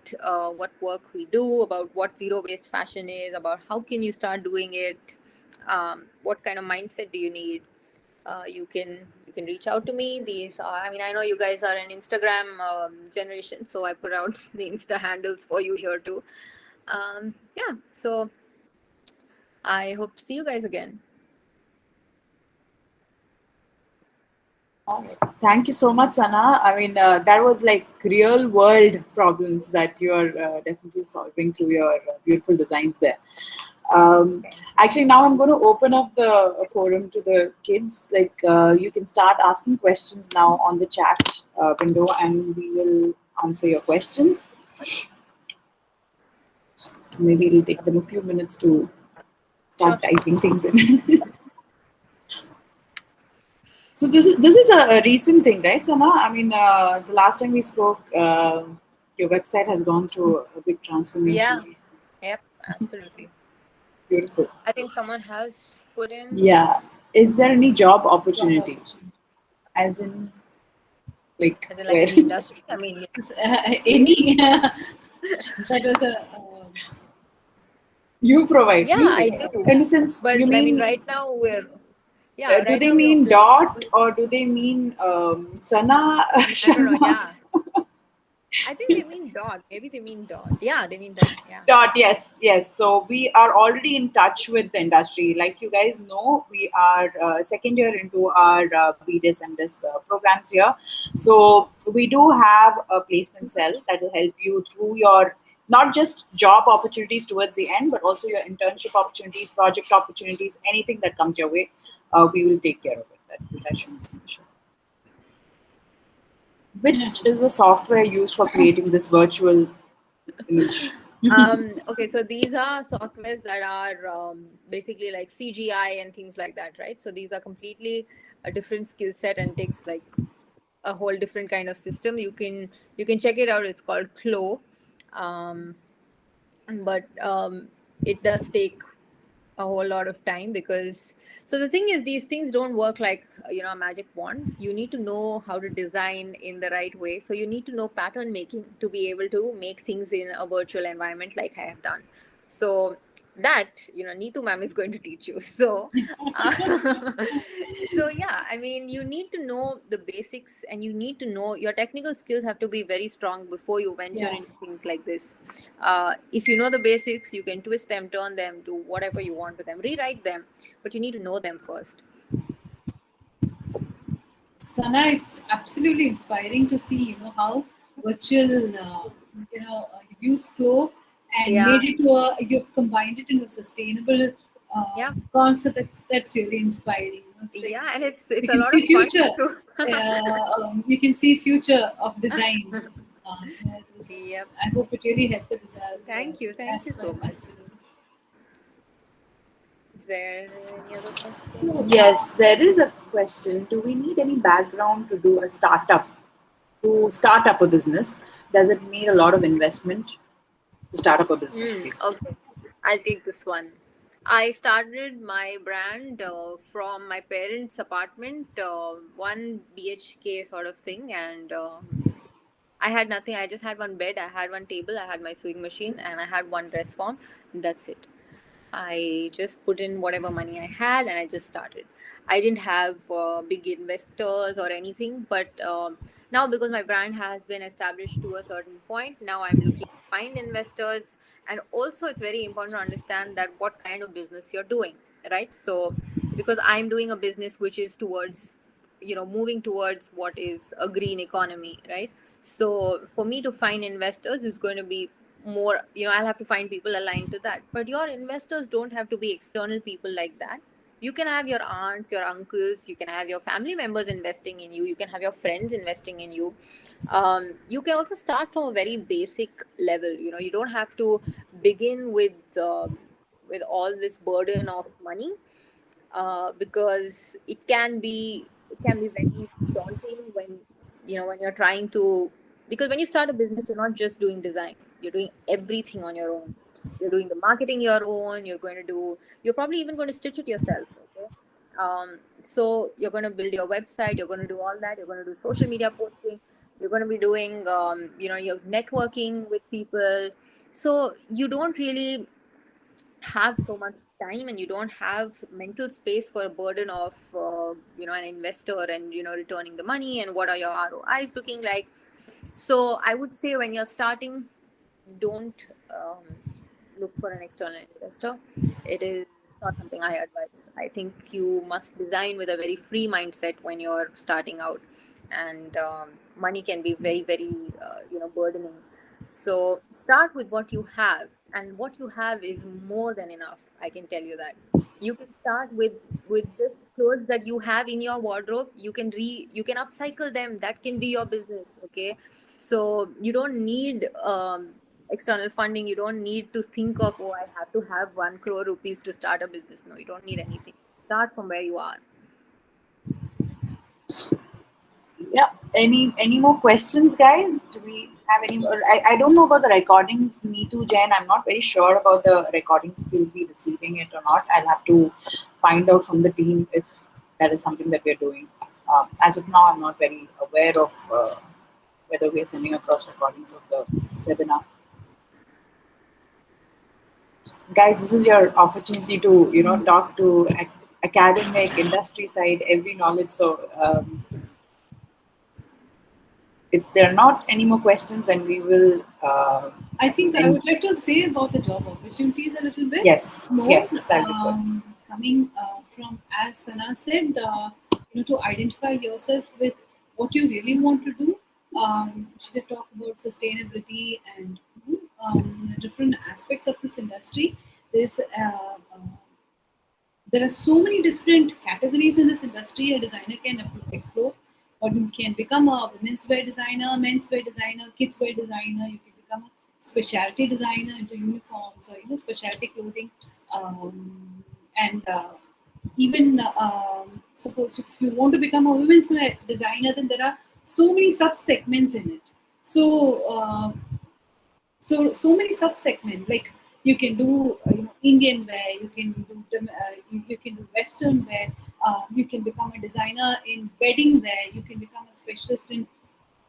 work we do, about what zero-based fashion is, about how can you start doing it, what kind of mindset do you need, you can reach out to me. These are, I mean, I know you guys are an Instagram generation, so I put out the Insta handles for you here too. Yeah, so I hope to see you guys again. Thank you so much, Sanah. I mean, that was like real world problems that you are definitely solving through your beautiful designs there. Actually, now I'm going to open up the forum to the kids. Like, you can start asking questions now on the chat window, and we will answer your questions. So maybe it'll take them a few minutes to start typing things in. So this is a recent thing, right, Sanah? I mean, the last time we spoke, your website has gone through a big transformation. Yeah. Yep. Absolutely. Beautiful. I think someone has put in. Yeah. Is there any job opportunity? As in like any industry? I mean, any. That was a. You provide. Yeah, I do. In the sense, but you mean, I mean, right now we're. Yeah. Do they mean dot or do they mean Sanah Sharma? Yeah. I think they mean dot. Maybe they mean dot. Yeah, they mean dot. Yeah. Dot. Yes. So we are already in touch with the industry. Like you guys know, we are second year into our B.Des and Des programs here. So we do have a placement cell that will help you through your not just job opportunities towards the end, but also your internship opportunities, project opportunities, anything that comes your way. We will take care of it. That shouldn't be an issue. Which is the software used for creating this virtual image? Okay, so these are softwares that are basically like CGI and things like that, right? So these are completely a different skill set and takes like a whole different kind of system. You can check it out. It's called Clo, but it does take a whole lot of time, because so the thing is, these things don't work like a magic wand. You need to know how to design in the right way. So you need to know pattern making to be able to make things in a virtual environment like I have done. So that Neetu ma'am is going to teach you. So so yeah, I mean, you need to know the basics, and you need to know your technical skills have to be very strong before you venture into things like this. If you know the basics, you can twist them, turn them, do whatever you want with them, rewrite them, but you need to know them first. Sanah, it's absolutely inspiring to see how virtual you've used Flow and made it to you've combined it into a sustainable concept. That's really inspiring. It's like, and it's a lot of future. Fun. You can see future of design. I hope it really helped the design. Thank you so much. Is there any other question? Yes, there is a question. Do we need any background to do a startup? To start up a business, does it need a lot of investment to start up a business? Okay, I'll take this one. I started my brand from my parents' apartment, one BHK sort of thing, and I had nothing. I just had one bed, I had one table, I had my sewing machine, and I had one dress form. That's it. I just put in whatever money I had and I just started. I didn't have big investors or anything, but now because my brand has been established to a certain point, now I'm looking to find investors. And also, it's very important to understand that what kind of business you're doing, right? So, because I'm doing a business which is towards, moving towards what is a green economy, right? So, for me to find investors is going to be more, I'll have to find people aligned to that. But your investors don't have to be external people like that. You can have your aunts, your uncles, you can have your family members investing in you, you can have your friends investing in you. You can also start from a very basic level. You don't have to begin with all this burden of money, because it can be very daunting when when you're trying to, because when you start a business, you're not just doing design, you're doing everything on your own. You're doing the marketing your own, you're probably even going to stitch it yourself. Okay. So you're going to build your website, you're going to do all that, you're going to do social media posting, you're going to be doing you're networking with people. So you don't really have so much time, and you don't have mental space for a burden of an investor, and returning the money, and what are your ROIs looking like. So I would say, when you're starting, don't look for an external investor. It is not something I advise. I think you must design with a very free mindset when you're starting out, and money can be very, very, burdening. So start with what you have, and what you have is more than enough. I can tell you that. You can start with just clothes that you have in your wardrobe. You can upcycle them. That can be your business. Okay, so you don't need external funding. You don't need to think of, oh, I have to have 1 crore rupees to start a business. No, you don't need anything. Start from where you are. Yeah. Any more questions, guys? Do we have any more? I don't know about the recordings, Neetu, Jen. I'm not very sure about the recordings, if you'll be receiving it or not. I'll have to find out from the team if that is something that we're doing. As of now, I'm not very aware of whether we're sending across recordings of the webinar. Guys, this is your opportunity to talk to academic, industry side, every knowledge. So if there are not any more questions, then we will. I think I would like to say about the job opportunities a little bit. Yes, more. yes, that'd be good. Coming from, as Sanah said, to identify yourself with what you really want to do. She did talk about sustainability and different aspects of this industry. There's there are so many different categories in this industry a designer can explore. Or you can become a women's wear designer, men's wear designer, kids wear designer. You can become a specialty designer into uniforms or specialty clothing, and even suppose if you want to become a women's wear designer, then there are so many sub segments in it. So many sub segments, like you can do Indian wear, you can do you can do Western wear, you can become a designer in wedding wear, you can become a specialist in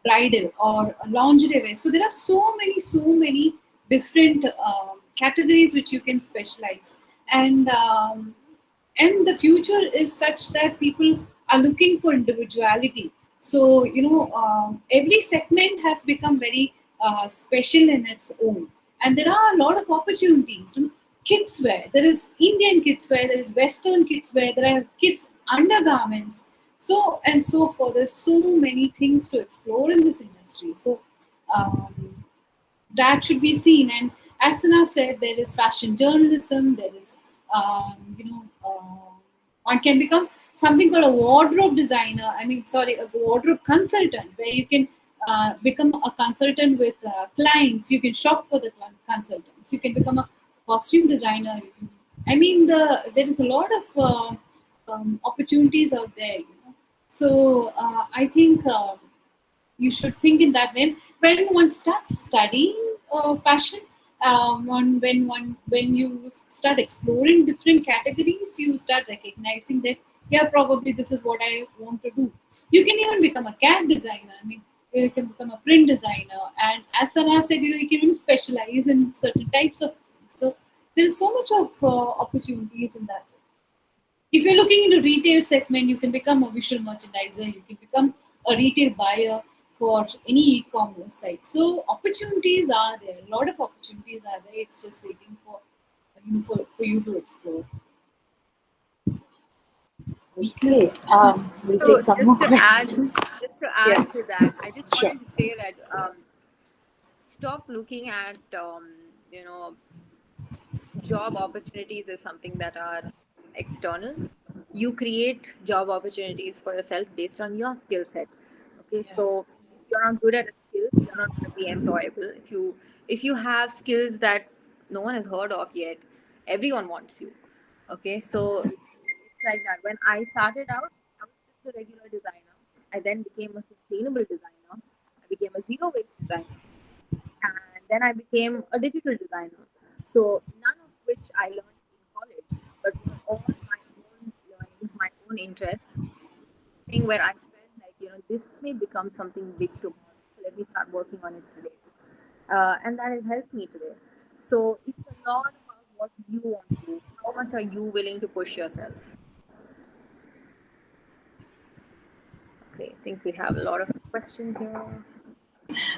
bridal or lingerie wear. So there are so many different categories which you can specialize, and the future is such that people are looking for individuality. So every segment has become very special in its own, and there are a lot of opportunities. Kids wear, there is Indian kids wear, there is Western kids wear, there are kids undergarments, so and so forth. There's so many things to explore in this industry. So that should be seen. And as Sanah said, there is fashion journalism, there is one can become something called a wardrobe designer, a wardrobe consultant, where you can become a consultant with clients. You can shop for the consultants, you can become a costume designer. There is a lot of opportunities out there, so I think you should think in that way. When one starts studying fashion, When you start exploring different categories, you start recognizing that yeah, probably this is what I want to do. You can even become a CAD designer. I mean, you can become a print designer, and as Sanah said, you can even specialize in certain types of things. So there is so much of opportunities in that. If you're looking into retail segment, you can become a visual merchandiser. You can become a retail buyer for any e-commerce site. So opportunities are there. A lot of opportunities are there. It's just waiting for you to explore. Okay, we'll So take some more questions. just to Yeah, add to that, I just sure. wanted to say that stop looking at you know job opportunities as something that are external. You create job opportunities for yourself based on your skill set. Okay, so if you're not good at a skill, you're not going to be employable. If you have skills that no one has heard of yet, everyone wants you. Okay, so it's like that. When I started out, I was just a regular designer. I then became a sustainable designer. I became a zero waste designer, and then I became a digital designer. So none of which I learned in college, but were all my own learnings, my own interests. Thing where I felt like this may become something big tomorrow, so let me start working on it today, and that has helped me today. So it's a lot about what you want to do. How much are you willing to push yourself? Okay, I think we have a lot of questions here.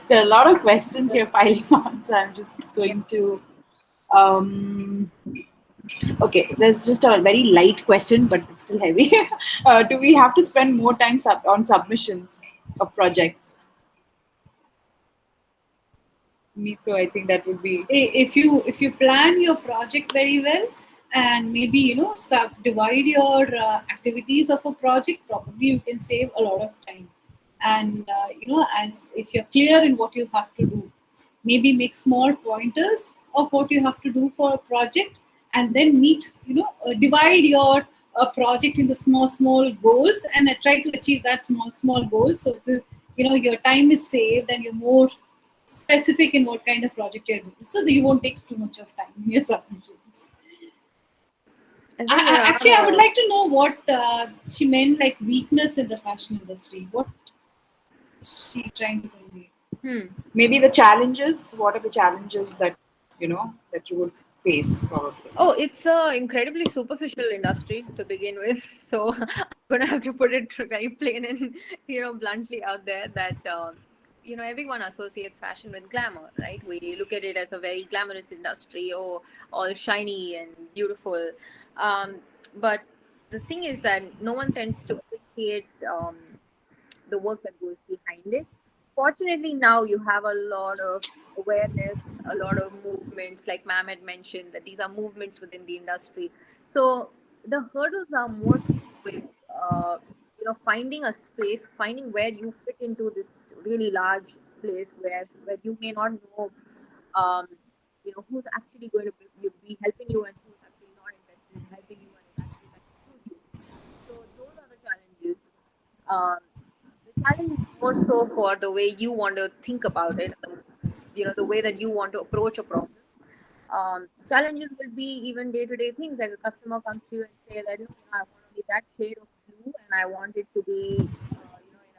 There are a lot of questions here piling on, so I'm just going to. Um, okay, there's just a very light question, but it's still heavy. Do we have to spend more time on submissions of projects? Neetu, I think that would be. If you plan your project very well, and maybe subdivide your activities of a project, probably you can save a lot of time. And as if you're clear in what you have to do, maybe make small pointers of what you have to do for a project, and then divide your project into small goals, and try to achieve that small goals, so your time is saved and you're more specific in what kind of project you're doing, so that you won't take too much of time in your submissions. Actually, I would like to know what she meant, like weakness in the fashion industry. What is she trying to convey? Maybe the challenges. What are the challenges that that you would face probably? Oh, it's a incredibly superficial industry to begin with. So I'm gonna have to put it very plain and bluntly out there that everyone associates fashion with glamour, right? We look at it as a very glamorous industry, or all shiny and beautiful. But the thing is that no one tends to appreciate the work that goes behind it. Fortunately, now you have a lot of awareness, a lot of movements, like ma'am had mentioned, that these are movements within the industry. So the hurdles are more to do with, finding a space, finding where you fit into this really large place where you may not know, who's actually going to be helping you and who's actually not interested in helping you and is actually trying to use you. So those are the challenges. Um, the challenge is more so for the way you want to think about it, the way that you want to approach a problem. Challenges will be even day-to-day things, like a customer comes to you and say that I want only that shade of blue, and I want it to be in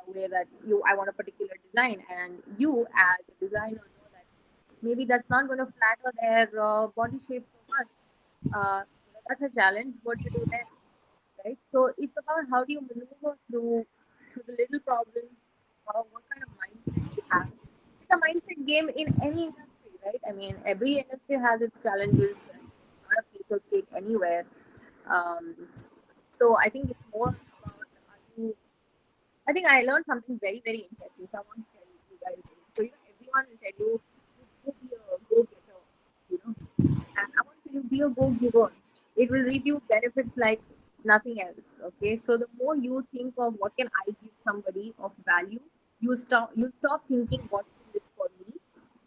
a way that I want a particular design, and you as a designer know that maybe that's not going to flatter their body shape so much. That's a challenge. What do you do then? Right? So it's about how do you maneuver through the little problems, what kind of mindset you have. It's a mindset game in any industry, right? I mean, every industry has its challenges. I mean, it's not a piece of cake anywhere. So I think it's more about I think I learned something very, very interesting. So I want to tell you guys this. So everyone will tell you, go be a go-getter, and I want you to be a go-giver. It will reap you benefits like nothing else. Okay, so the more you think of what can I give somebody of value, you stop thinking what's in this for me,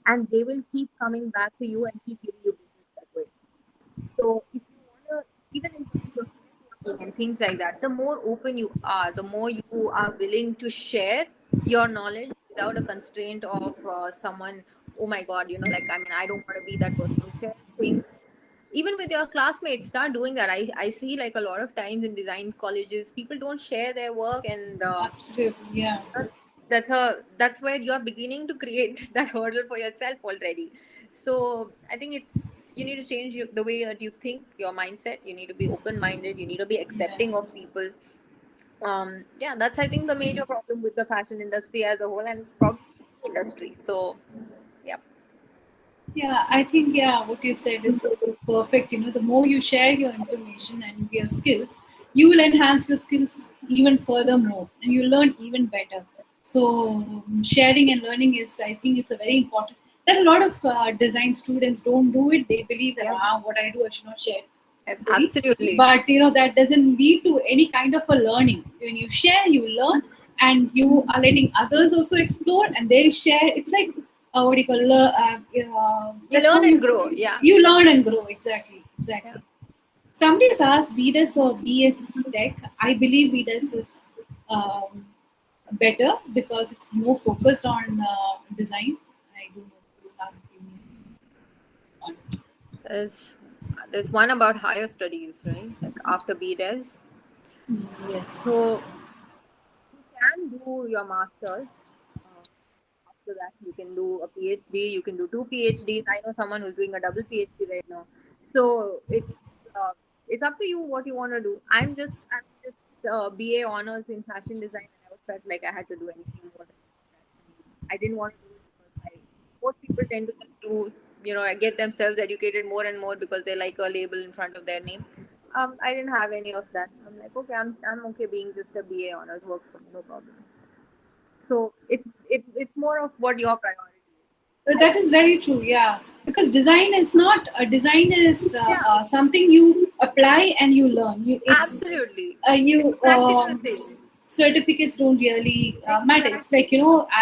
and they will keep coming back to you and keep giving you business that way. So if you want to, even in terms of networking and things like that, the more open you are, the more you are willing to share your knowledge without a constraint of someone oh my god, like, I mean, I don't want to be that person who shares things. Even with your classmates, start doing that. I see, like, a lot of times in design colleges, people don't share their work, and Absolutely, yeah. that's where you're beginning to create that hurdle for yourself already. So I think you need to change the way that you think, your mindset. You need to be open minded, you need to be accepting of people. Yeah, that's, I think, the major problem with the fashion industry as a whole, and probably industry. So yeah. Yeah, I think, yeah, what you said is perfect. The more you share your information and your skills, you will enhance your skills even furthermore, and you learn even better. So sharing and learning is, I think, it's a very important. There are a lot of design students don't do it. They believe that, Yeah. what I do, I should not share. Everybody. Absolutely. But that doesn't lead to any kind of a learning. When you share, you learn, and you are letting others also explore, and they share. It's like, what do you call, You that's how learn and grow. Yeah. you learn and grow. Exactly. Yeah. Somebody has asked B.Des or BF Tech. I believe B.Des is better because it's more focused on design. I don't know if you have an opinion on it. There's one about higher studies, right? Like after B.Des. Yes. So you can do your master's. Uh, After that, you can do a PhD. You can do two PhDs. I know someone who's doing a double PhD right now. So it's up to you what you want to do. I'm just BA honors in fashion design, and I always felt like I had to do anything more than that. I didn't want to do it because most people tend to just do, get themselves educated more and more because they like a label in front of their name. I didn't have any of that. I'm like, okay, I'm okay being just a BA honors, works for me, no problem. So it's more of what your priority is. That is very true, yeah. Because design is not design is Yeah. something you apply and you learn. Absolutely. You It's a practical thing. certificates don't really matter. It's like,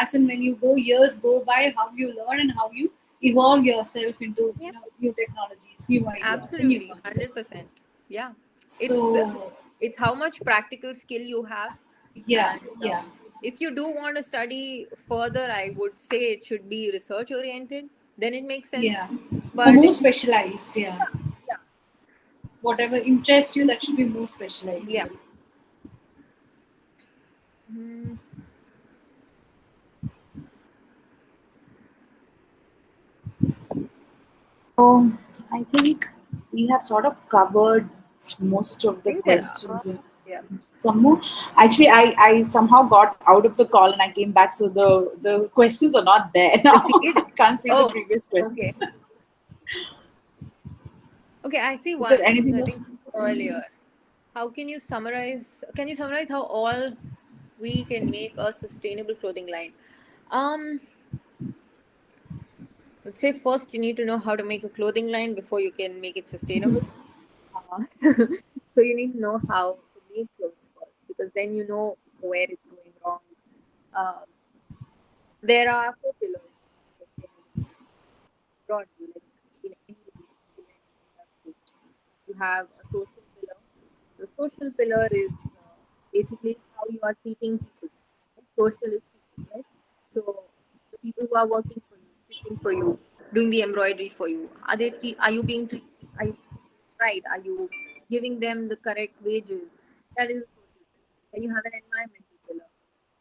as and when you go, years go by, how you learn and how you evolve yourself into Yeah. new technologies, new ideas, and new Absolutely, concepts. 100%. Yeah. It's So it's how much practical skill you have, yeah, and yeah, if you do want to study further, I would say it should be research oriented. Then it makes sense. yeah, or But more if, specialized. Yeah, yeah, whatever interests you, that should be more specialized. yeah. Mm, So I think we have sort of covered most of I the think there are. questions. Yeah. Some more. Actually, I somehow got out of the call and I came back, so the questions are not there now. Repeat. I can't see the Oh, previous questions. okay. Okay, I see Is there one, which is, anything I else? think, earlier. Can you summarize how all we can make a sustainable clothing line? Um, let's say first you need to know how to make a clothing line before you can make it sustainable. So you need to know how to make clothes first, because then you know where it's going wrong. Um, there are four pillars of sustainability broadly, like in any design industry. You have a social pillar. The social pillar is basically how you are treating people. Right? Social is people, right? So the people who are working for you, stitching for you, doing the embroidery for you, are you being treated? Are you right? Are you giving them the correct wages? That is a social pillar. Then you have an environmental pillar.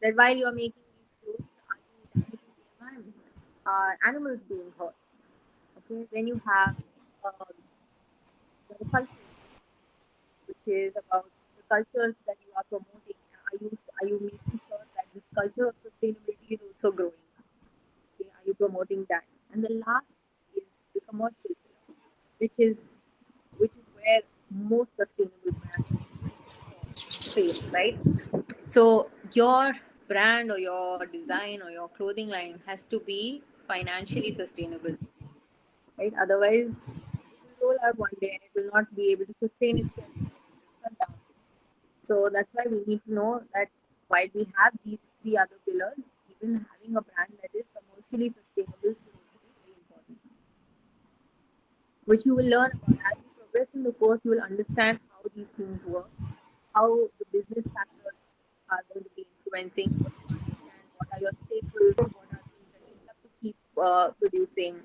That while you are making these clothes, are you damaging the environment? Are animals being hurt? Okay. Then um, you have a cultural pillar, which is about the cultures that you are promoting. Are you making sure that this culture of sustainability is also growing? Okay, are you promoting that? And the last is the commercial pillar, which is where most sustainable brands reach for sale, right? So your brand or your design or your clothing line has to be financially sustainable, right? Otherwise, it will roll out one day and it will not be able to sustain itself and it will shut down. So that's why we need to know that while we have these three other pillars, even having a brand that is commercially sustainable should also be very important, which you will learn about as you progress in the course. You will understand how these things work, how the business factors are going to be influencing. You will understand what are your staples, what are things that you have to keep producing.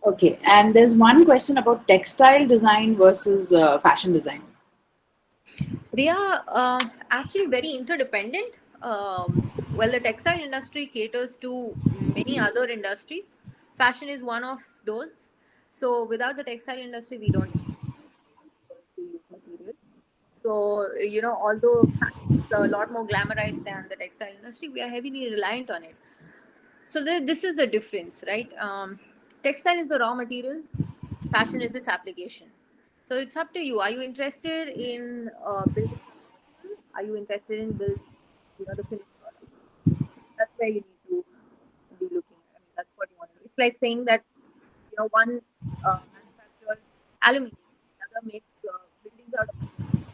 Okay, and there's one question about textile design versus fashion design. They are actually very interdependent. Well, the textile industry caters to many other industries. Fashion is one of those. So without the textile industry, we don't use material. So, although fashion is a lot more glamorized than the textile industry, we are heavily reliant on it. So this is the difference, right? Textile is the raw material, fashion is its application. So it's up to you. Are you interested in building the raw material? Are you interested in building, the finished product? That's where you need to be looking at. I mean, that's what you want to do. It's like saying that, one manufactures aluminium, the other makes buildings out of aluminum.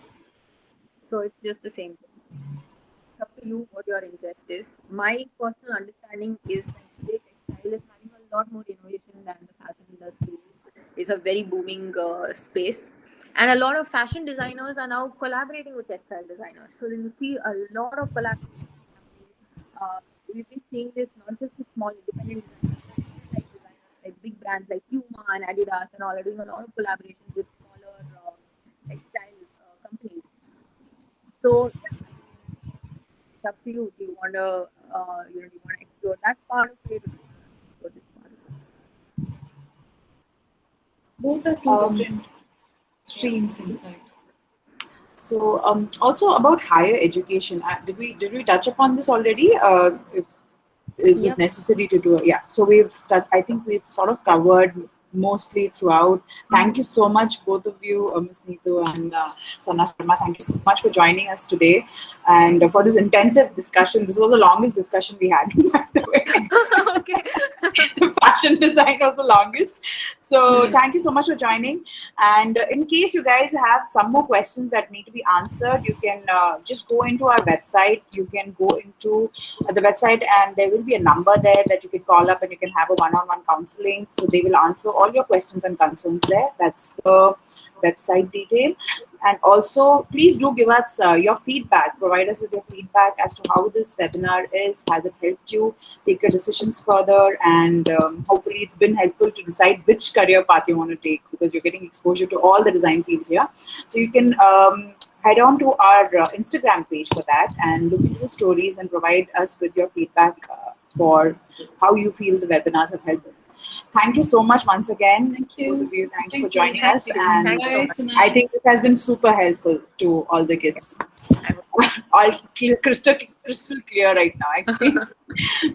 So it's just the same thing. It's up to you what your interest is. My personal understanding is that today textile is having a lot more innovation than the fashion industry is. It's a very booming space. And a lot of fashion designers are now collaborating with textile designers. So you see a lot of collaboration happening. We've been seeing this not just with small independent designers, but even like designers like big brands like Puma and Adidas and all are doing a lot of collaborations with smaller textile companies. So yeah, I mean, it's up to you. Do you want to, do you want to explore that part of it, or do you want to explore this part of it? Both are two different streams, in fact. So also about higher education, did we touch upon this already? If is it necessary to do it? Yeah. So I think we've sort of covered mostly throughout. Thank you so much, both of you, Ms. Neetu and Sanah Sharma. Thank you so much for joining us today and for this intensive discussion. This was the longest discussion we had, by the way. Okay. The fashion design was the longest. So thank you so much for joining. And in case you guys have some more questions that need to be answered, you can just go into our website. You can go into the website and there will be a number there that you can call up and you can have a one-on-one counseling. So they will answer all your questions and concerns there. That's the website detail. And also, please do give us your feedback. Provide us with your feedback as to how this webinar is. Has it helped you take your decisions further? And hopefully it's been helpful to decide which career path you want to take, because you're getting exposure to all the design fields here. So you can head on to our Instagram page for that and look into the stories and provide us with your feedback for how you feel the webinars have helped. Thank you so much once again. Thank you. Both of you. Thank you for joining us. Thank you. And Thank you. I think this has been super helpful to all the kids. All crystal clear right now, actually.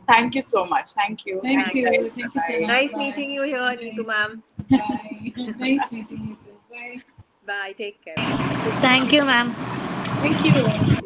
Thank you so much. Thank you. Thank you. Guys. Thank you so much. Nice Bye. meeting you here, Neetu ma'am. Bye. Nice meeting you too. Bye. Bye. Take care. Thank you, ma'am. Thank you.